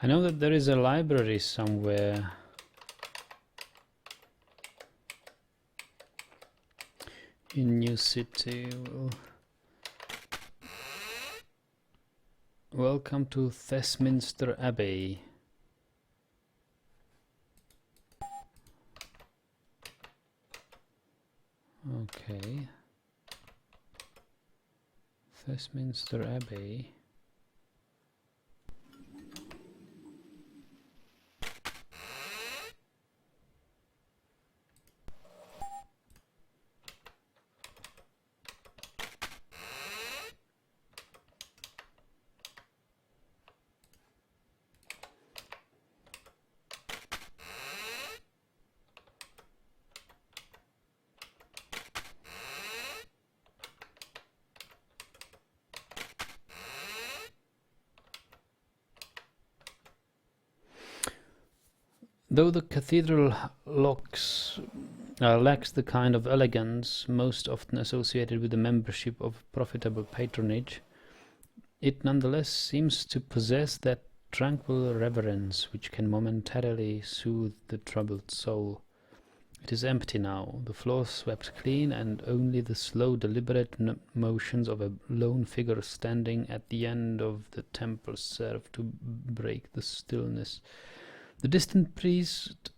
I know that there is a library somewhere. In New City. Welcome to Minster Abbey. Okay. Minster Abbey. Though the cathedral lacks the kind of elegance most often associated with the membership of profitable patronage, it nonetheless seems to possess that tranquil reverence which can momentarily soothe the troubled soul. It is empty now, the floor swept clean, and only the slow, deliberate motions of a lone figure standing at the end of the temple serve to break the stillness. The distant priest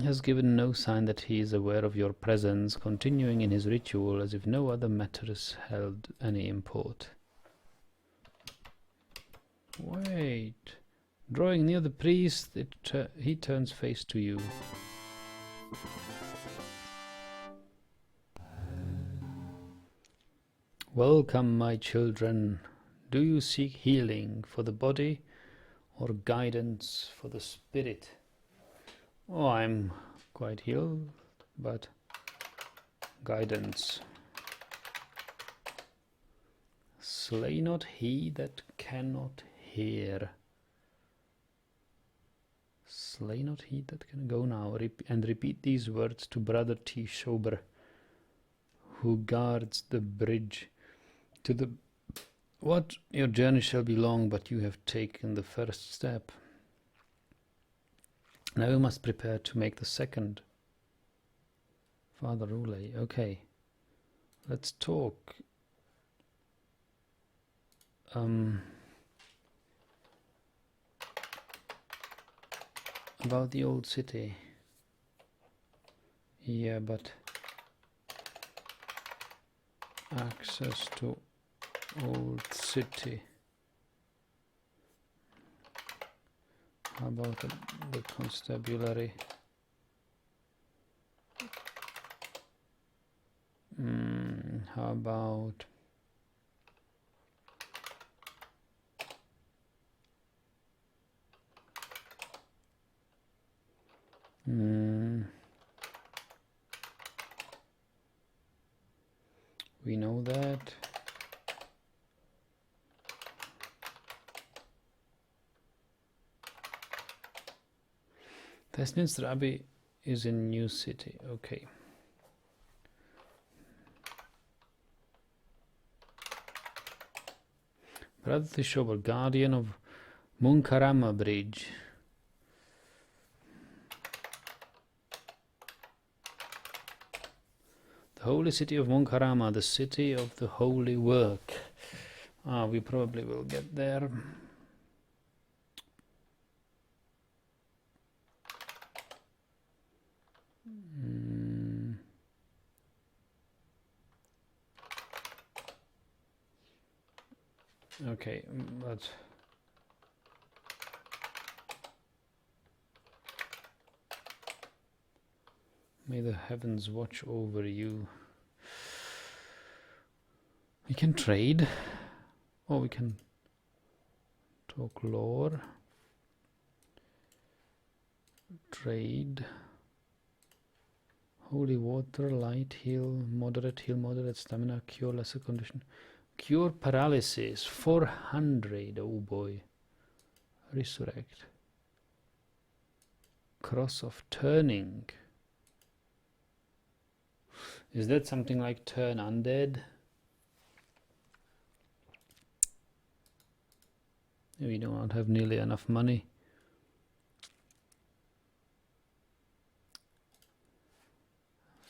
has given no sign that he is aware of your presence, continuing in his ritual as if no other matters held any import. Wait. Drawing near the priest, he turns face to you. Welcome, my children. Do you seek healing for the body or guidance for the spirit? Oh, I'm quite healed, but guidance. Slay not he that cannot hear. Slay not he that can go now, and repeat these words to Brother T. Shober, who guards the bridge to the... What? Your journey shall be long, but you have taken the first step. Now you must prepare to make the second. Father Rule, okay. Let's talk. About the old city. Yeah, but access to old city. How about the constabulary? How about we know that. Minster Abbey is in New City. Okay. Brother Shovel, guardian of Munkarama Bridge. The holy city of Munkarama, the city of the holy work. We probably will get there. Okay, but may the heavens watch over you. We can trade, or we can talk lore. Trade. Holy water, light, heal, moderate stamina, cure, lesser condition. Cure paralysis, 400, oh boy. Resurrect. Cross of turning. Is that something like turn undead? We don't have nearly enough money.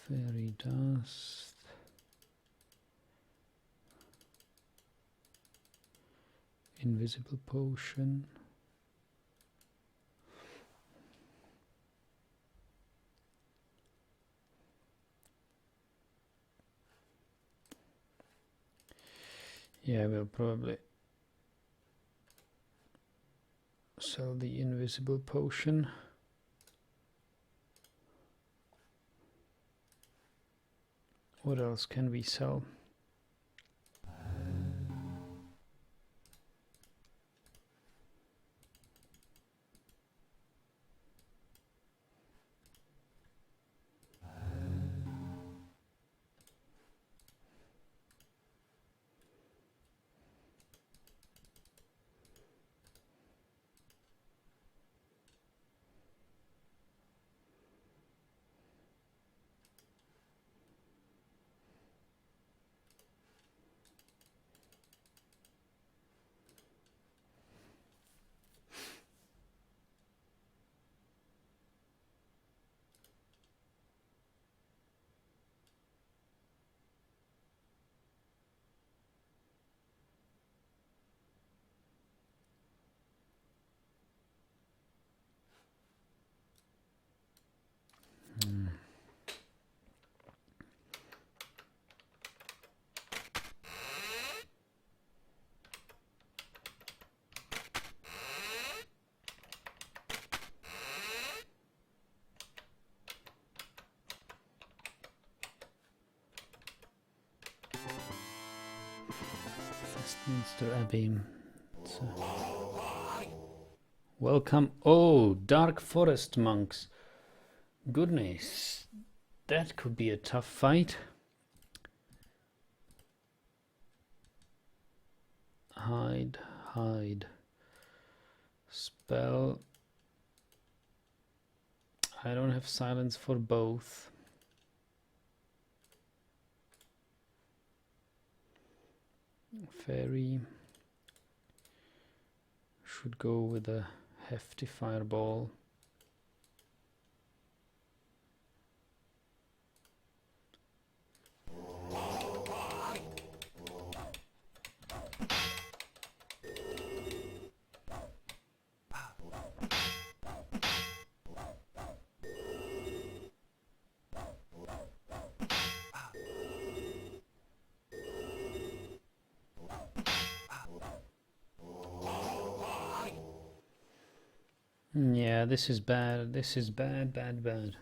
Fairy dust. Invisible potion. Yeah, we'll probably sell the invisible potion. What else can we sell? Minster Abbey. Welcome. Oh, Dark Forest monks. Goodness, that could be a tough fight. Hide. Spell. I don't have silence for both. Fairy should go with a hefty fireball. Yeah, this is bad. This is bad, bad, bad.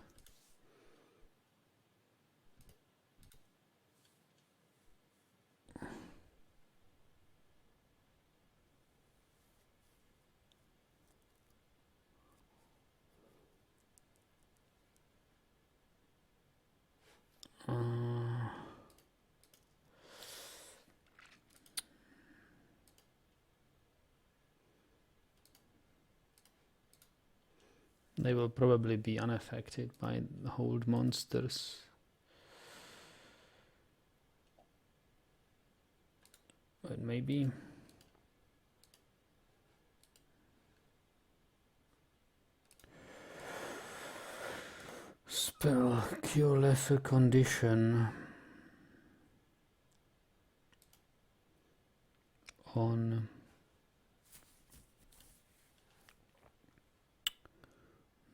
They will probably be unaffected by the hold monsters. But maybe. Spell cure lesser condition on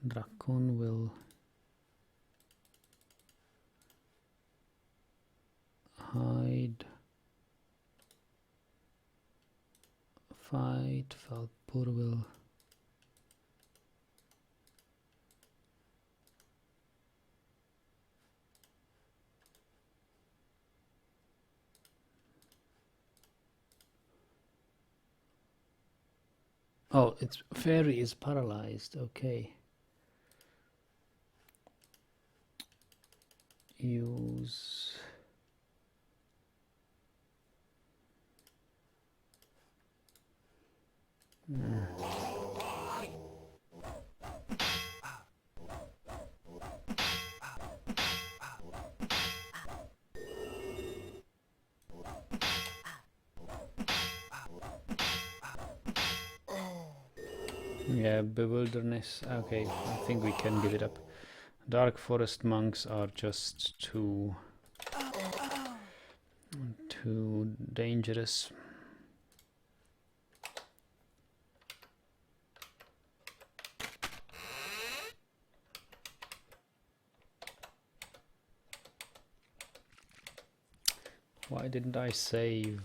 Dracon will hide, fight, Valpur will oh, it's fairy is paralyzed, okay. Use yeah, bewilderness. Okay, I think we can give it up. Dark forest monks are just too dangerous. Why didn't I save?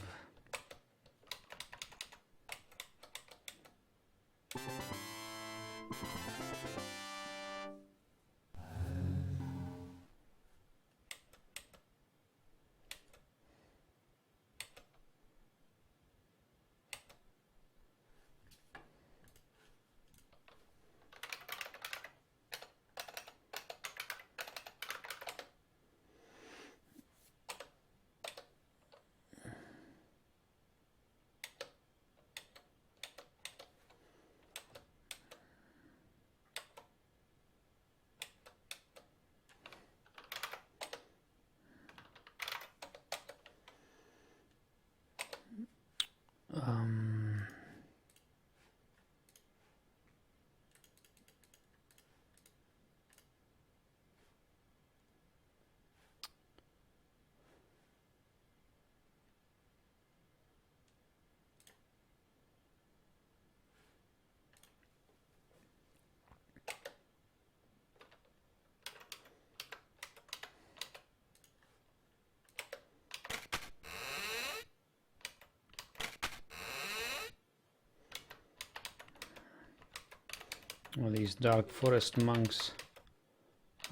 Well, these dark forest monks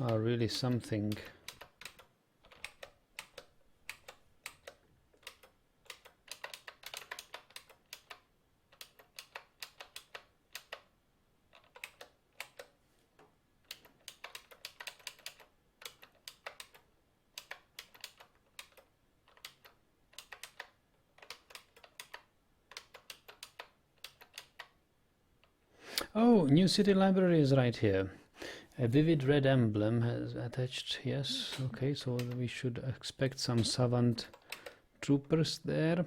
are really something. Oh, new city library is right here. A vivid red emblem has attached, yes, okay, so we should expect some savant troopers there.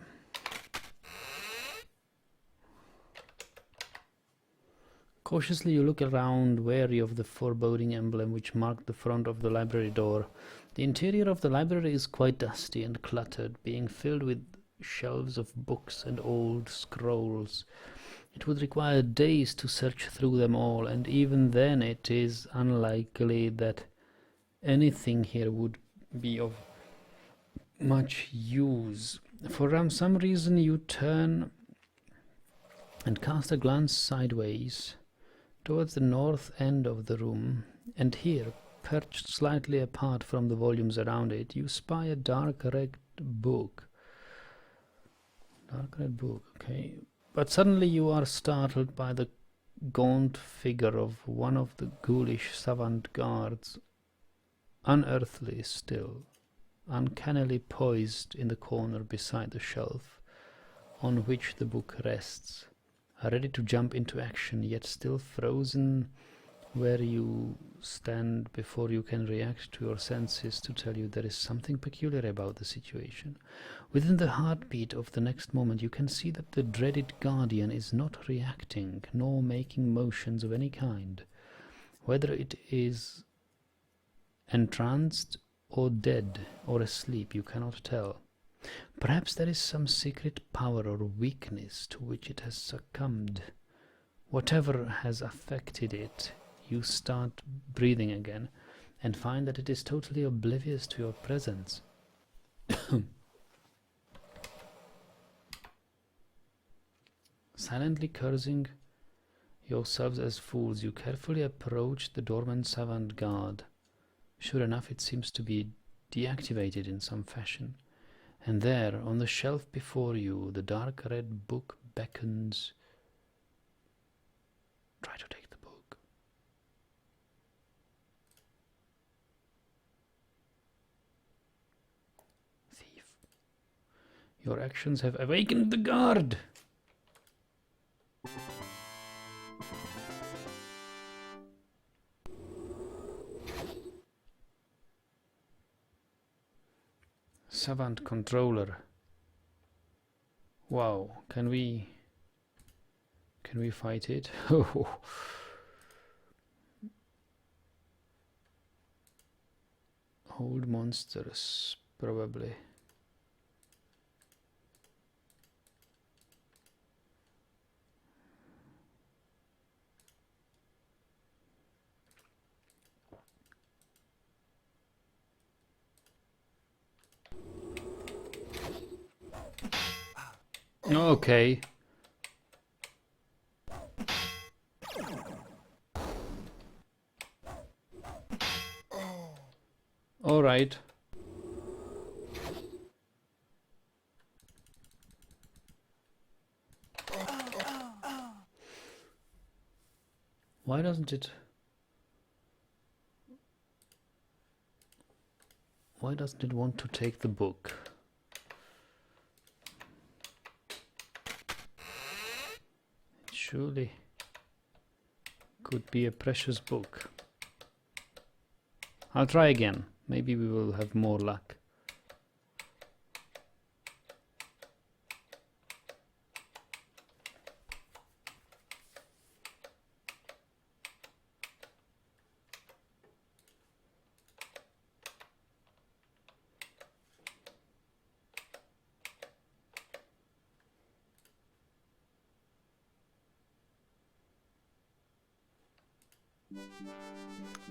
Cautiously you look around, wary of the foreboding emblem which marked the front of the library door. The interior of the library is quite dusty and cluttered, being filled with shelves of books and old scrolls. It would require days to search through them all, and even then it is unlikely that anything here would be of much use. For some reason you turn and cast a glance sideways. towards the north end of the room, and here, perched slightly apart from the volumes around it, you spy a dark red book. Dark red book, okay. But suddenly you are startled by the gaunt figure of one of the ghoulish savant guards, unearthly still, uncannily poised in the corner beside the shelf on which the book rests, ready to jump into action, yet still frozen where you stand before you can react to your senses to tell you there is something peculiar about the situation. Within the heartbeat of the next moment you can see that the dreaded guardian is not reacting, nor making motions of any kind. Whether it is entranced or dead or asleep, you cannot tell. Perhaps there is some secret power or weakness to which it has succumbed. Whatever has affected it, you start breathing again and find that it is totally oblivious to your presence. Silently cursing yourselves as fools, you carefully approach the dormant savant guard. Sure enough, it seems to be deactivated in some fashion. And there, on the shelf before you, the dark red book beckons. Try to take the book. Thief. Your actions have awakened the guard. Savant controller. Wow, can we fight it? Hold monsters, probably. Okay. All right. Why doesn't it want to take the book? Surely could be a precious book. I'll try again. Maybe we will have more luck.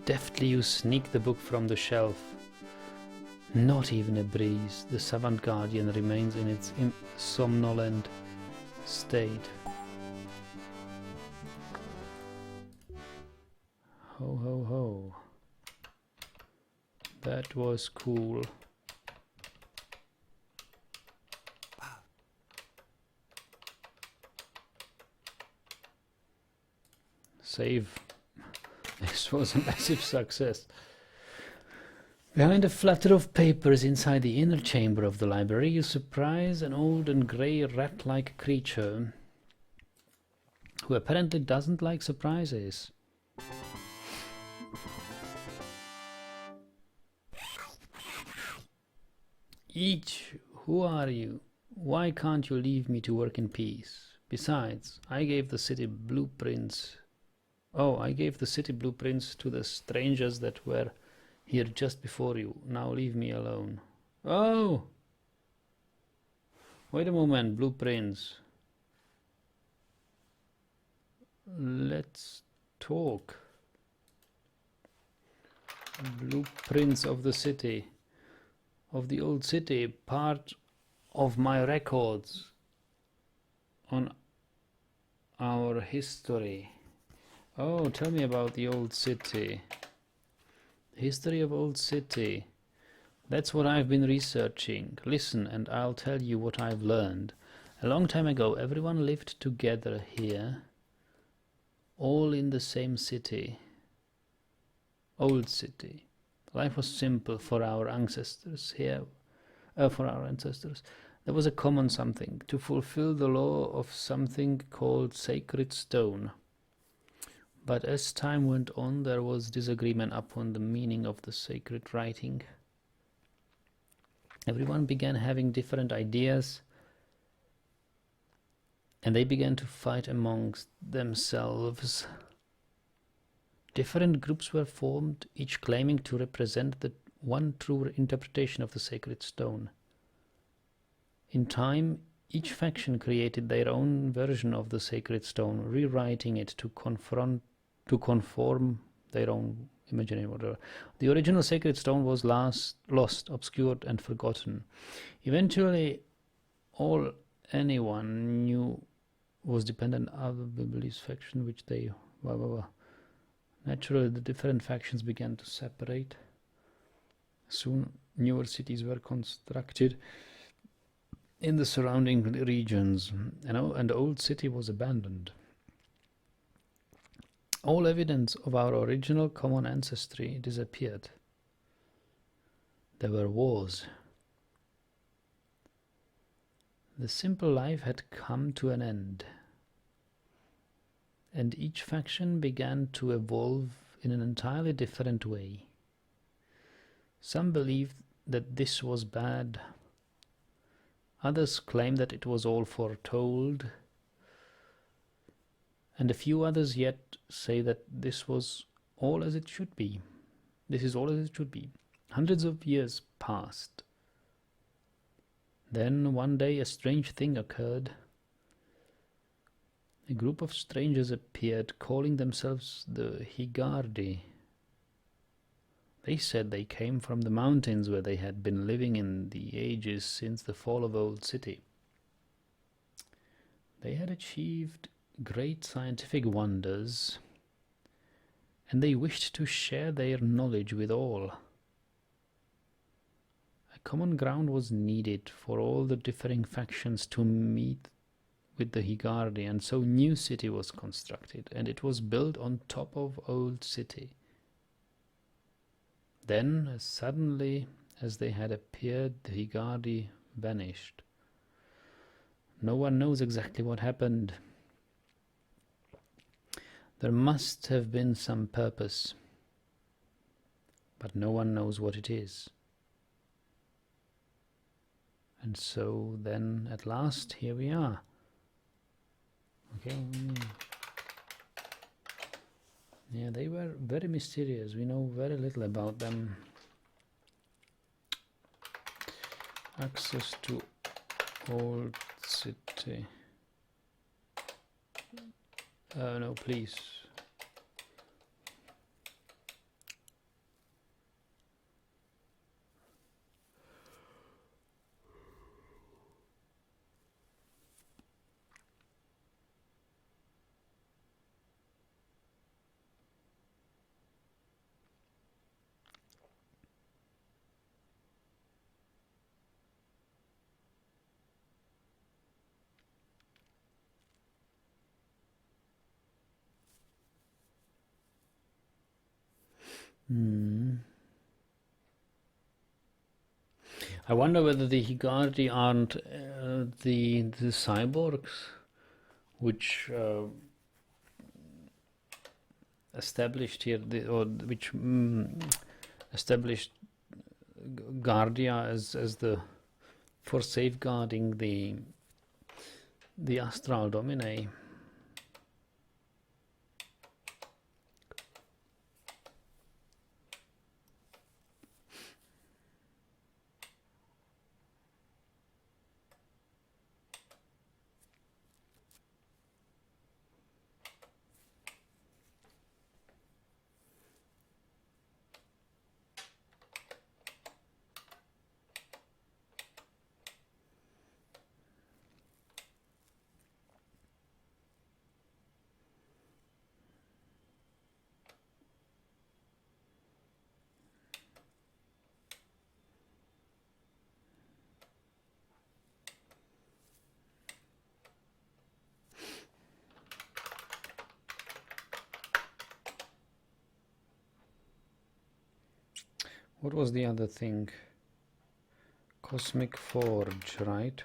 Deftly you sneak the book from the shelf. Not even a breeze. The savant guardian remains in its somnolent state. Ho ho ho. That was cool. Save. This was a massive success. Behind a flutter of papers inside the inner chamber of the library, you surprise an old and grey rat-like creature who apparently doesn't like surprises. Each, who are you? Why can't you leave me to work in peace? Besides, I gave the city blueprints. Oh, I gave the city blueprints to the strangers that were here just before you. Now leave me alone. Oh! Wait a moment, blueprints. Let's talk. Blueprints of the city. Of the old city. Part of my records on our history. Oh, tell me about the old city. History of old city. That's what I've been researching. Listen, and I'll tell you what I've learned. A long time ago, everyone lived together here, all in the same city. Old city. Life was simple for our ancestors here. There was a common something, to fulfill the law of something called sacred stone. But as time went on, there was disagreement upon the meaning of the sacred writing. Everyone began having different ideas, and they began to fight amongst themselves. Different groups were formed, each claiming to represent the one true interpretation of the sacred stone. In time, each faction created their own version of the sacred stone, rewriting it to conform their own imaginary order. The original sacred stone was lost, obscured, and forgotten. Eventually, all anyone knew was dependent on the beliefs faction, which they... Naturally, the different factions began to separate. Soon, newer cities were constructed in the surrounding regions, and the old city was abandoned. All evidence of our original common ancestry disappeared. There were wars. The simple life had come to an end, and each faction began to evolve in an entirely different way. Some believed that this was bad. Others claimed that it was all foretold. And a few others yet say that this was all as it should be. This is all as it should be. Hundreds of years passed. Then one day a strange thing occurred. A group of strangers appeared, calling themselves the Higardi. They said they came from the mountains where they had been living in the ages since the fall of Old City. They had achieved great scientific wonders, and they wished to share their knowledge with all. A common ground was needed for all the differing factions to meet with the Higardi, and so new city was constructed, and it was built on top of Old City. Then, as suddenly as they had appeared, the Higardi vanished. No one knows exactly what happened. There must have been some purpose, but no one knows what it is. And so then, at last, here we are. Okay. Yeah, they were very mysterious. We know very little about them. Access to Old City. No, please. I wonder whether the Higardi aren't the cyborgs which established here, which established Guardia as the for safeguarding the astral dominae. What was the other thing? Cosmic Forge, right?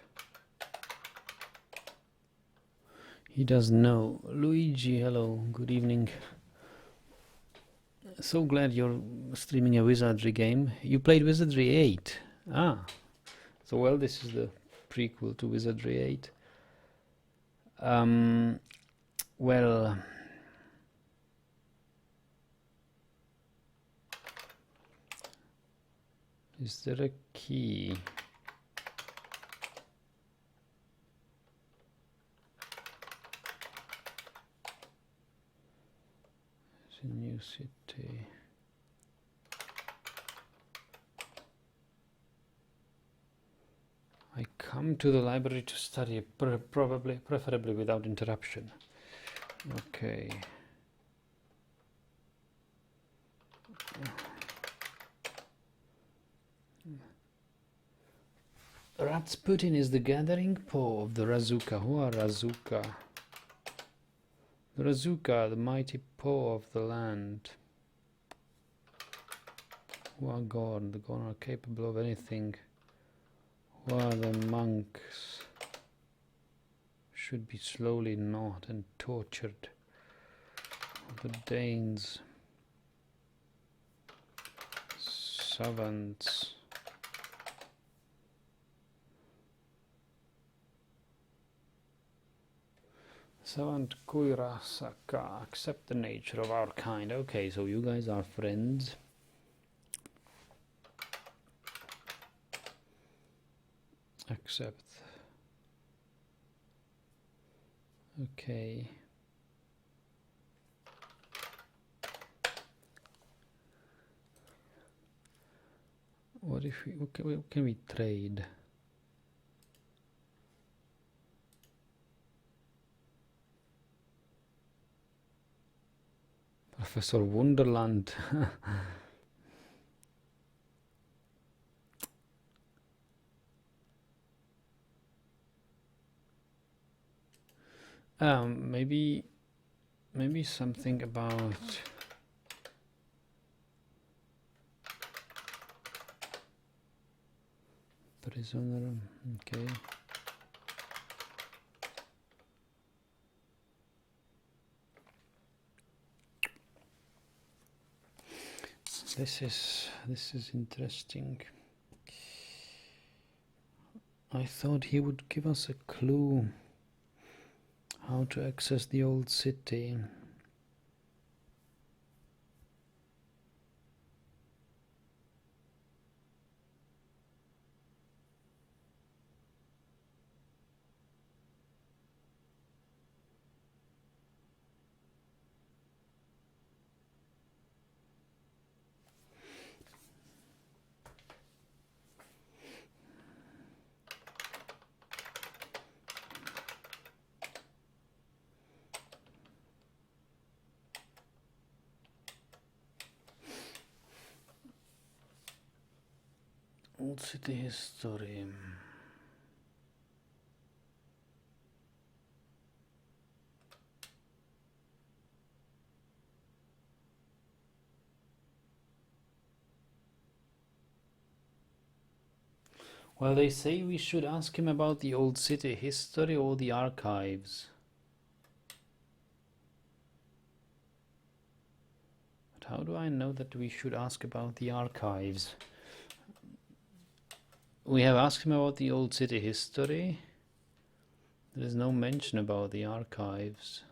He does know. Luigi, hello, good evening. So glad you're streaming a Wizardry game. You played Wizardry 8. Ah, so well, this is the prequel to Wizardry 8. Well, is there a key? It's a new city. I come to the library to study, preferably without interruption. Okay. Ratsputin is the gathering paw of the Razuka. Who are Razuka? The Razuka, the mighty paw of the land. Who are Gorn? The Gorn are capable of anything. Who are the monks? Should be slowly gnawed and tortured. The Danes. Savants. Savant Kuirasaka, accept the nature of our kind. Okay, so you guys are friends. Accept. Okay. What if we, what can we trade? Professor Wonderland. Maybe something about prisoner. Okay. This is interesting. I thought he would give us a clue how to access the old city. Old city history. Well, they say we should ask him about the old city history or the archives. But how do I know that we should ask about the archives? We have asked him about the old city history. There is no mention about the archives.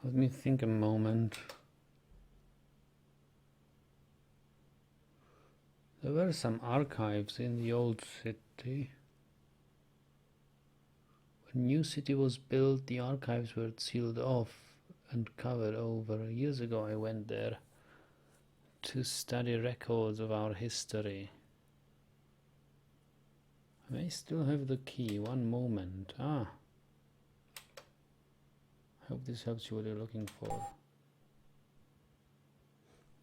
Let me think a moment. There were some archives in the old city. When new city was built, the archives were sealed off and covered over. Years ago I went there to study records of our history. I may still have the key. One moment. I hope this helps you what you're looking for.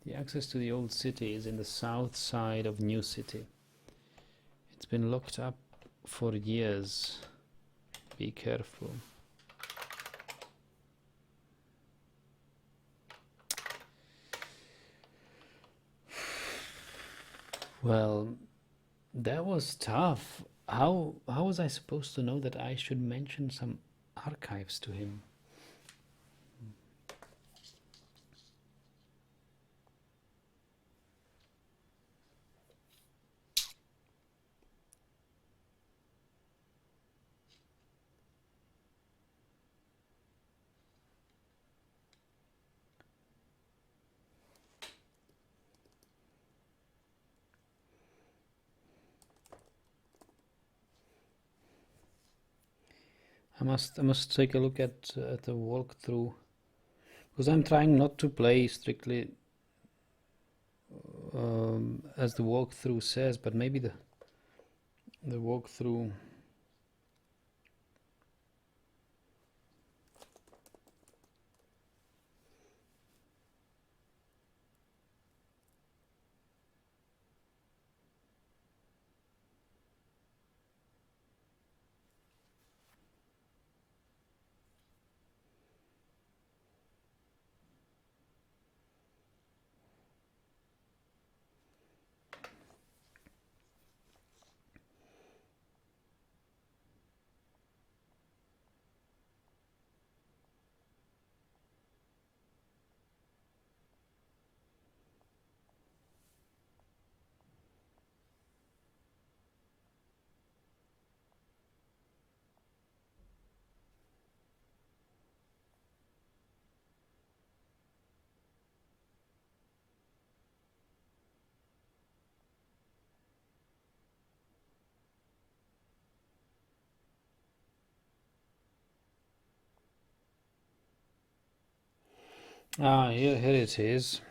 The access to the old city is in the south side of New City. It's been locked up for years. Be careful. Well, that was tough. How was I supposed to know that I should mention some archives to him? I must take a look at the walkthrough, because I'm trying not to play strictly as the walkthrough says, but maybe the walkthrough here it is.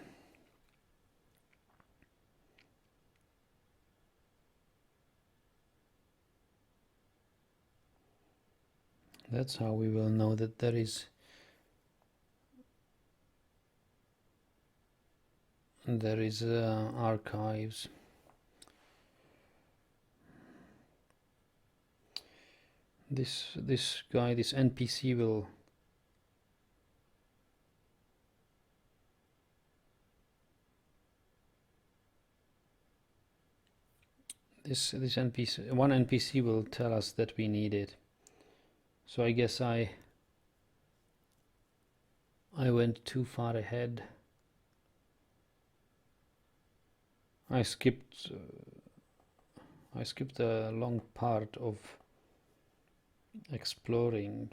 That's how we will know that there is archives. This guy, this NPC will this NPC, one NPC will tell us that we need it. So I guess I went too far ahead. I skipped a long part of exploring.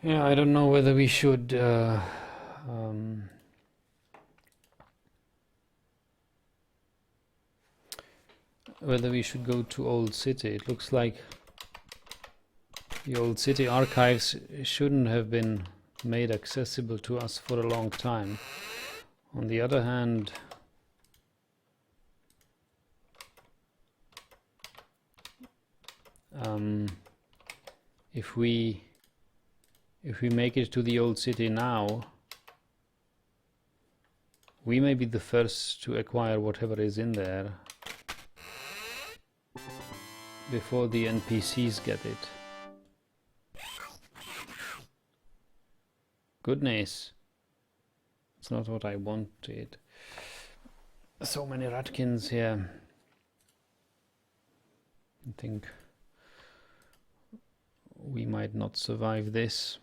Yeah, I don't know whether we should go to Old City. It looks like the Old City archives shouldn't have been made accessible to us for a long time. On the other hand, if we make it to the Old City now, we may be the first to acquire whatever is in there before the NPCs get it. Goodness. It's not what I wanted. So many ratkins here. I think we might not survive this.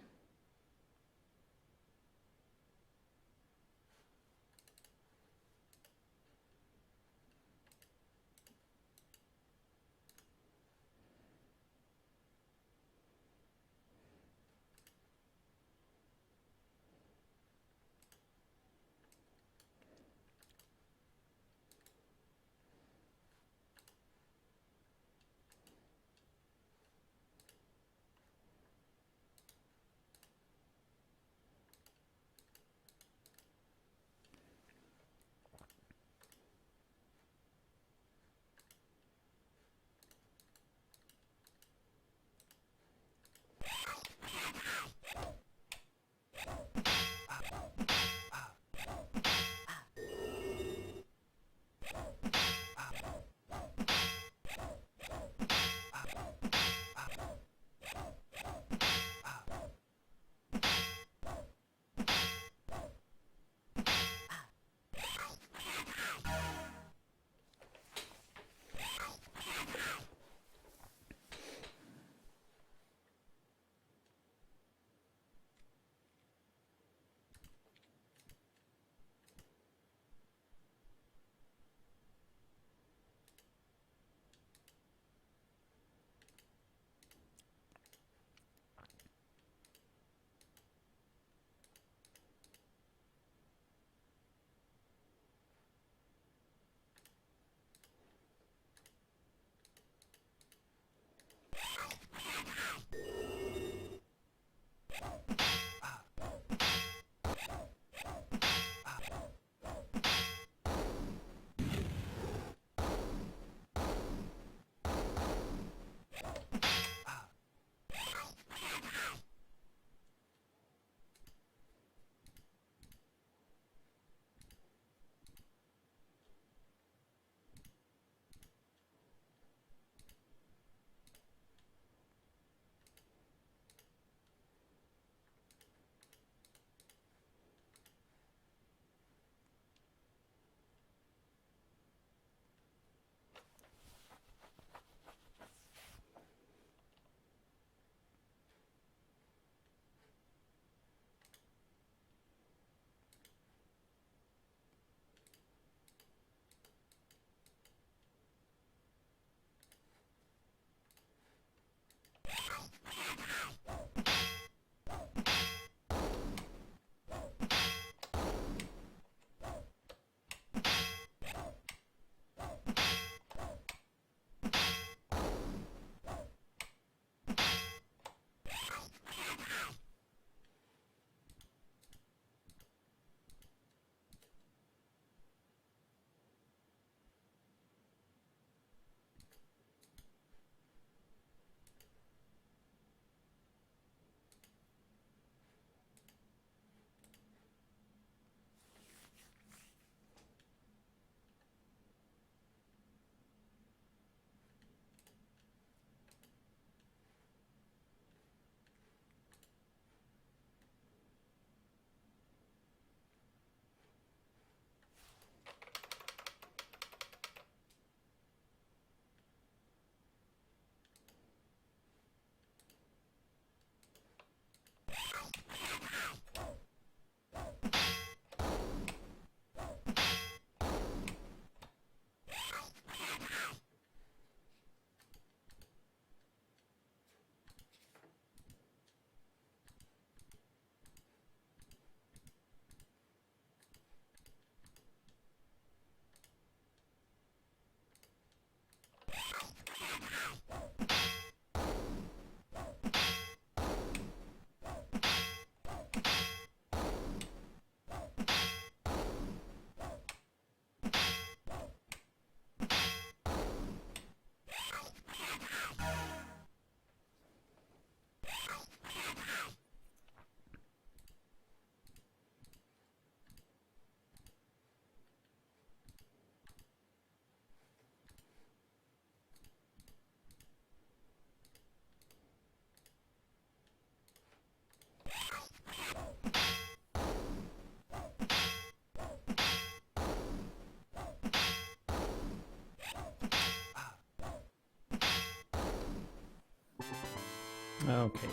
Okay,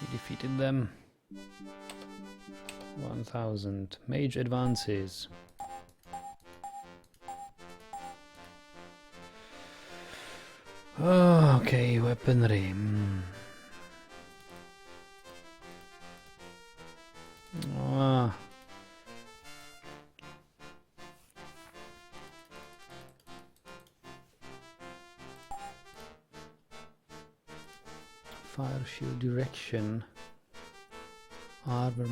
we defeated them. 1000. Mage advances. Okay, weaponry. Ah. Fire shield direction. Armor,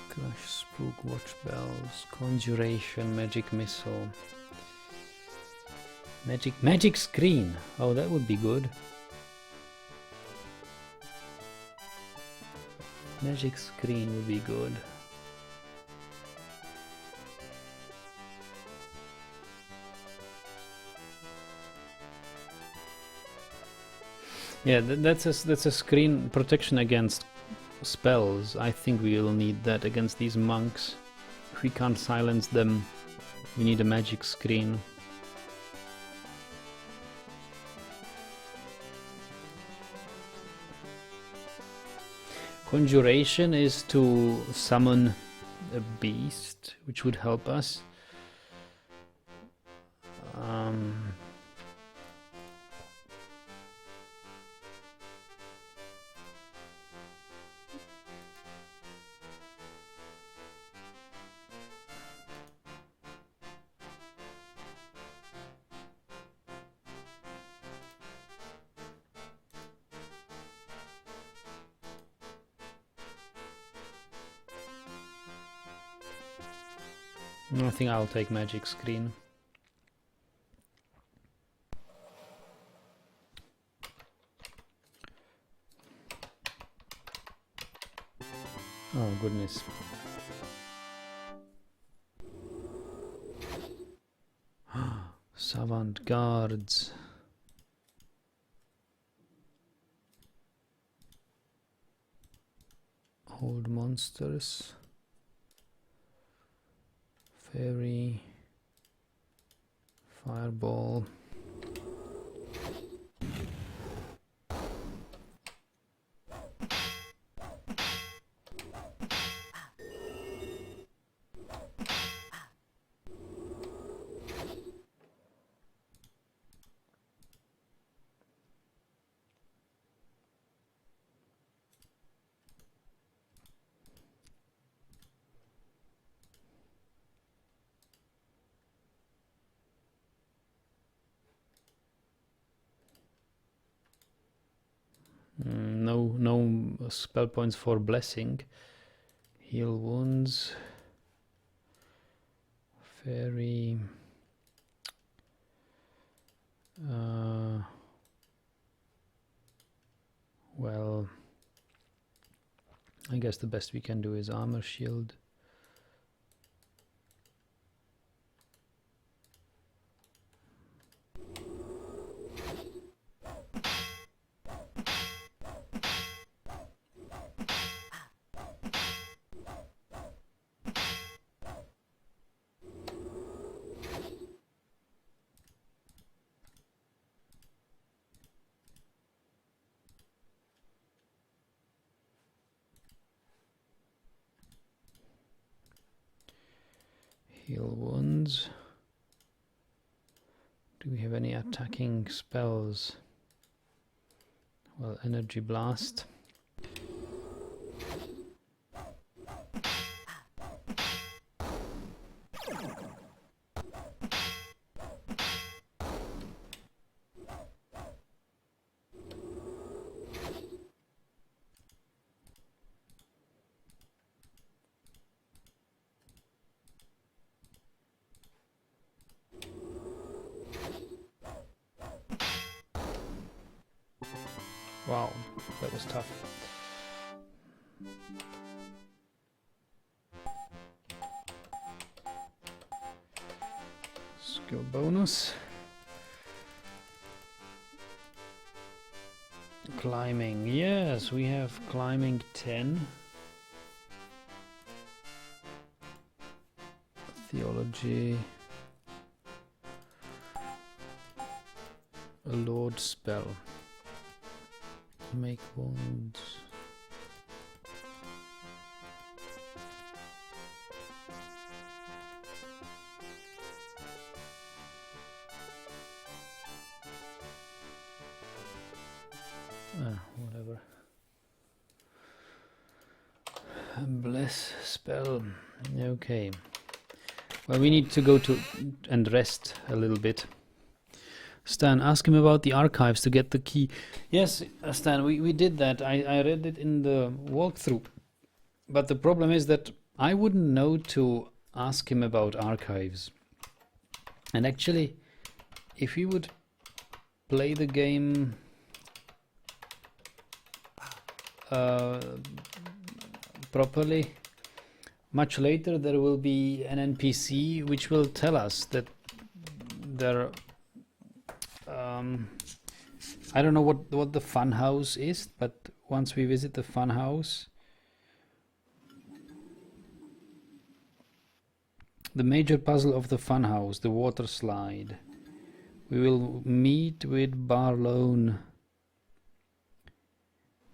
crush, spook, watch bells, conjuration, magic missile. Magic screen. Oh, that would be good. Magic screen would be good. Yeah, that's a screen protection against spells. I think we will need that against these monks. If we can't silence them, we need a magic screen. Conjuration is to summon a beast, which would help us. I think I'll take magic screen. Oh goodness. Savant guards. Old monsters. Fairy. Fireball. No spell points for blessing. Heal wounds. Fairy. Well, I guess the best we can do is armor shield. Heal wounds. Do we have any attacking spells? Well, energy blast. Wow, that was tough. Skill bonus. Climbing, yes, we have climbing 10. Theology. A lord spell. Make wounds. Whatever. Bless spell. Okay. Well, we need to go to and rest a little bit. Stan, ask him about the archives to get the key. Yes, Stan, we did that. I read it in the walkthrough. But the problem is that I wouldn't know to ask him about archives. And actually, if we would play the game properly, much later there will be an NPC which will tell us that there I don't know what the fun house is, but once we visit the fun house, the major puzzle of the fun house, the water slide, we will meet with Barlone,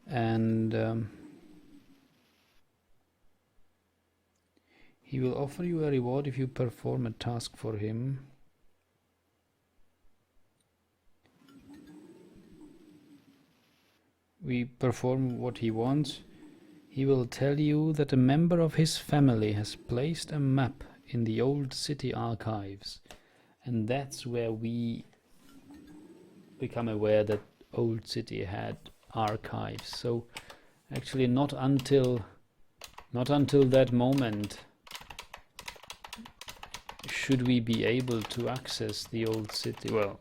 and he will offer you a reward if you perform a task for him. We perform what he wants. He will tell you that a member of his family has placed a map in the old city archives, and that's where we become aware that old city had archives. So actually not until that moment should we be able to access the old city. Well,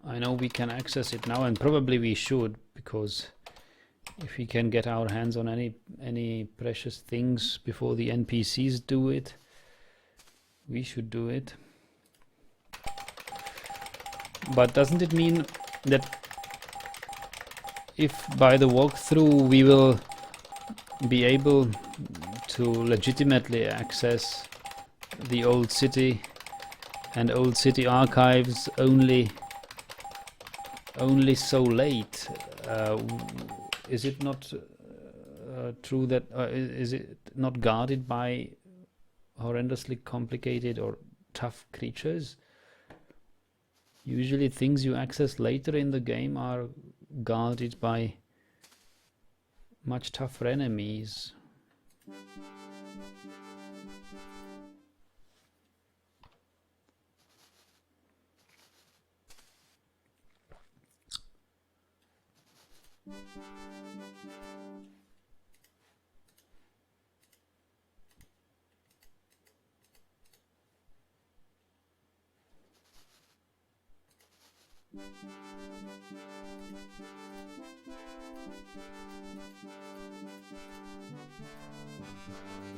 I know we can access it now, and probably we should, because if we can get our hands on any precious things before the NPCs do it, we should do it. But doesn't it mean that if by the walkthrough we will be able to legitimately access the old city and old city archives only so late? Is it not true that is it not guarded by horrendously complicated or tough creatures? Usually things you access later in the game are guarded by much tougher enemies.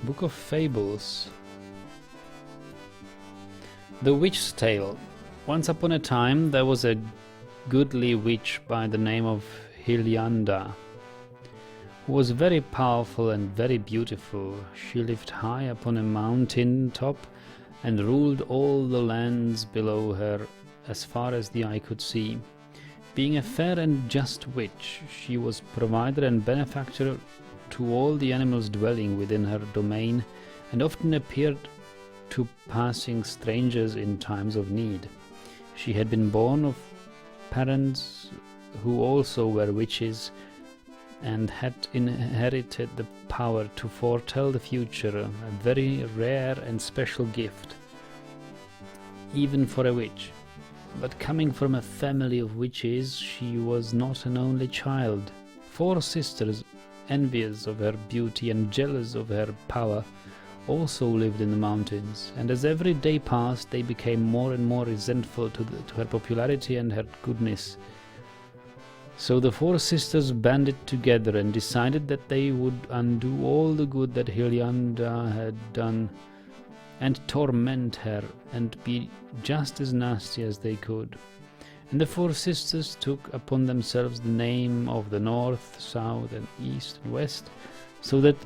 Book of Fables. The Witch's Tale. Once upon a time there was a goodly witch by the name of Hylianda, who was very powerful and very beautiful. She lived high upon a mountain top and ruled all the lands below her as far as the eye could see. Being a fair and just witch, she was provider and benefactor to all the animals dwelling within her domain, and often appeared to passing strangers in times of need. She had been born of parents who also were witches, and had inherited the power to foretell the future, a very rare and special gift, even for a witch. But coming from a family of witches, she was not an only child. 4 sisters, envious of her beauty and jealous of her power, also lived in the mountains, and as every day passed they became more and more resentful to her popularity and her goodness. So the 4 sisters banded together and decided that they would undo all the good that Hylianda had done, and torment her and be just as nasty as they could. And the 4 sisters took upon themselves the name of the North, South and East and West, so that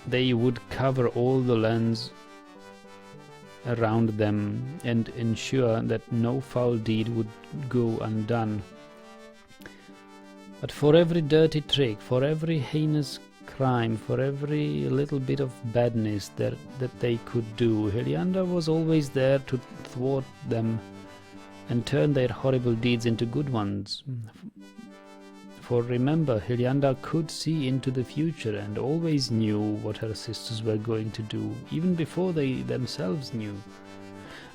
they would cover all the lands around them and ensure that no foul deed would go undone. But for every dirty trick, for every heinous crime, for every little bit of badness that they could do, Hylianda was always there to thwart them and turn their horrible deeds into good ones. For remember, Hylianda could see into the future and always knew what her sisters were going to do, even before they themselves knew.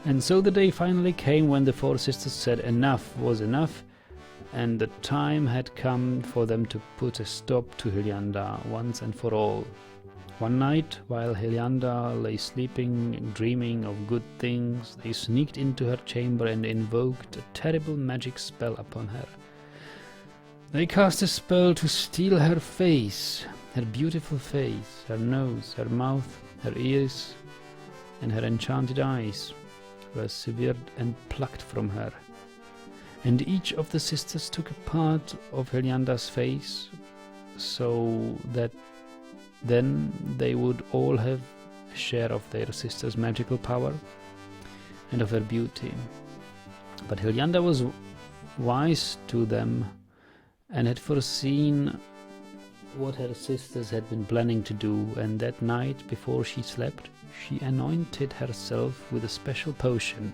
And so the day finally came when the four sisters said enough was enough, and the time had come for them to put a stop to Hylianda once and for all. One night, while Hylianda lay sleeping, dreaming of good things, they sneaked into her chamber and invoked a terrible magic spell upon her. They cast a spell to steal her face, her beautiful face, her nose, her mouth, her ears, and her enchanted eyes were severed and plucked from her. And each of the sisters took a part of Hylianda's face, so that then they would all have a share of their sister's magical power and of her beauty. But Hylianda was wise to them and had foreseen what her sisters had been planning to do, and that night before she slept she anointed herself with a special potion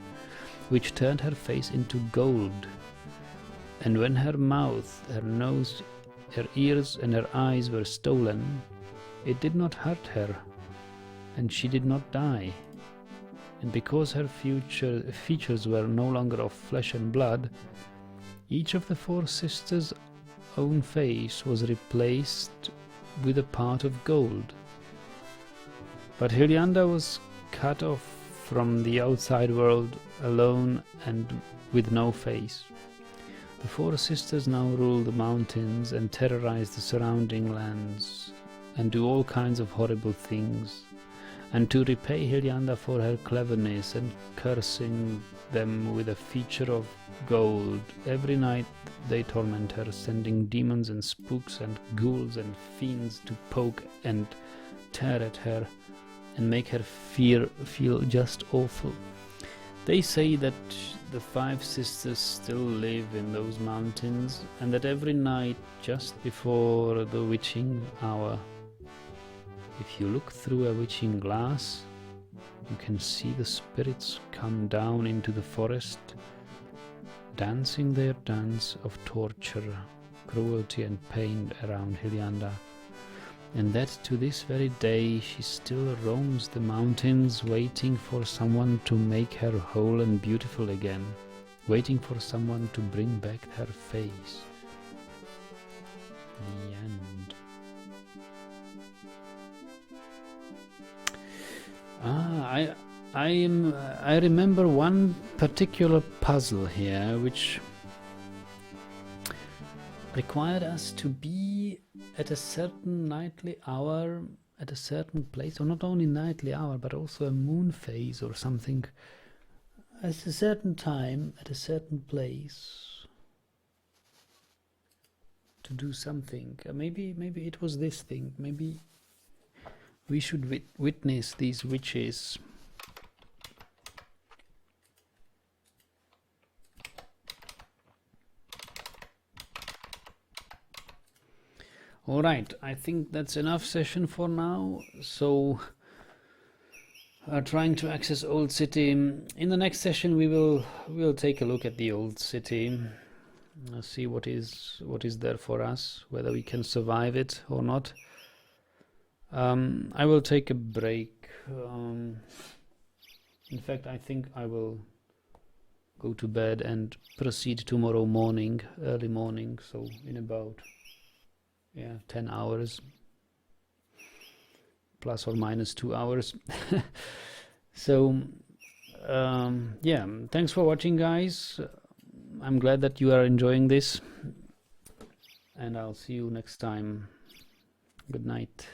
which turned her face into gold. And when her mouth, her nose, her ears and her eyes were stolen, it did not hurt her, and she did not die. And because her features were no longer of flesh and blood, each of the four sisters' own face was replaced with a part of gold. But Hylianda was cut off from the outside world, alone and with no face. The four sisters now rule the mountains and terrorize the surrounding lands and do all kinds of horrible things. And to repay Hylianda for her cleverness and cursing them with a feature of gold, every night they torment her, sending demons and spooks and ghouls and fiends to poke and tear at her and make her feel just awful. They say that the five sisters still live in those mountains, and that every night just before the witching hour, if you look through a witching glass, you can see the spirits come down into the forest, dancing their dance of torture, cruelty and pain around Hylianda, and that to this very day she still roams the mountains, waiting for someone to make her whole and beautiful again, waiting for someone to bring back her face. The end. I remember one particular puzzle here which required us to be at a certain nightly hour at a certain place, or not only nightly hour but also a moon phase or something, at a certain time at a certain place to do something. Maybe it was this thing. Maybe we should witness these witches. Alright, I think that's enough session for now. So, trying to access Old City. In the next session we'll take a look at the Old City. See what is there for us, whether we can survive it or not. I will take a break. In fact, I think I will go to bed and proceed tomorrow morning, early morning, so in about 10 hours, plus or minus 2 hours. So thanks for watching, guys. I'm glad that you are enjoying this, and I'll see you next time. Good night.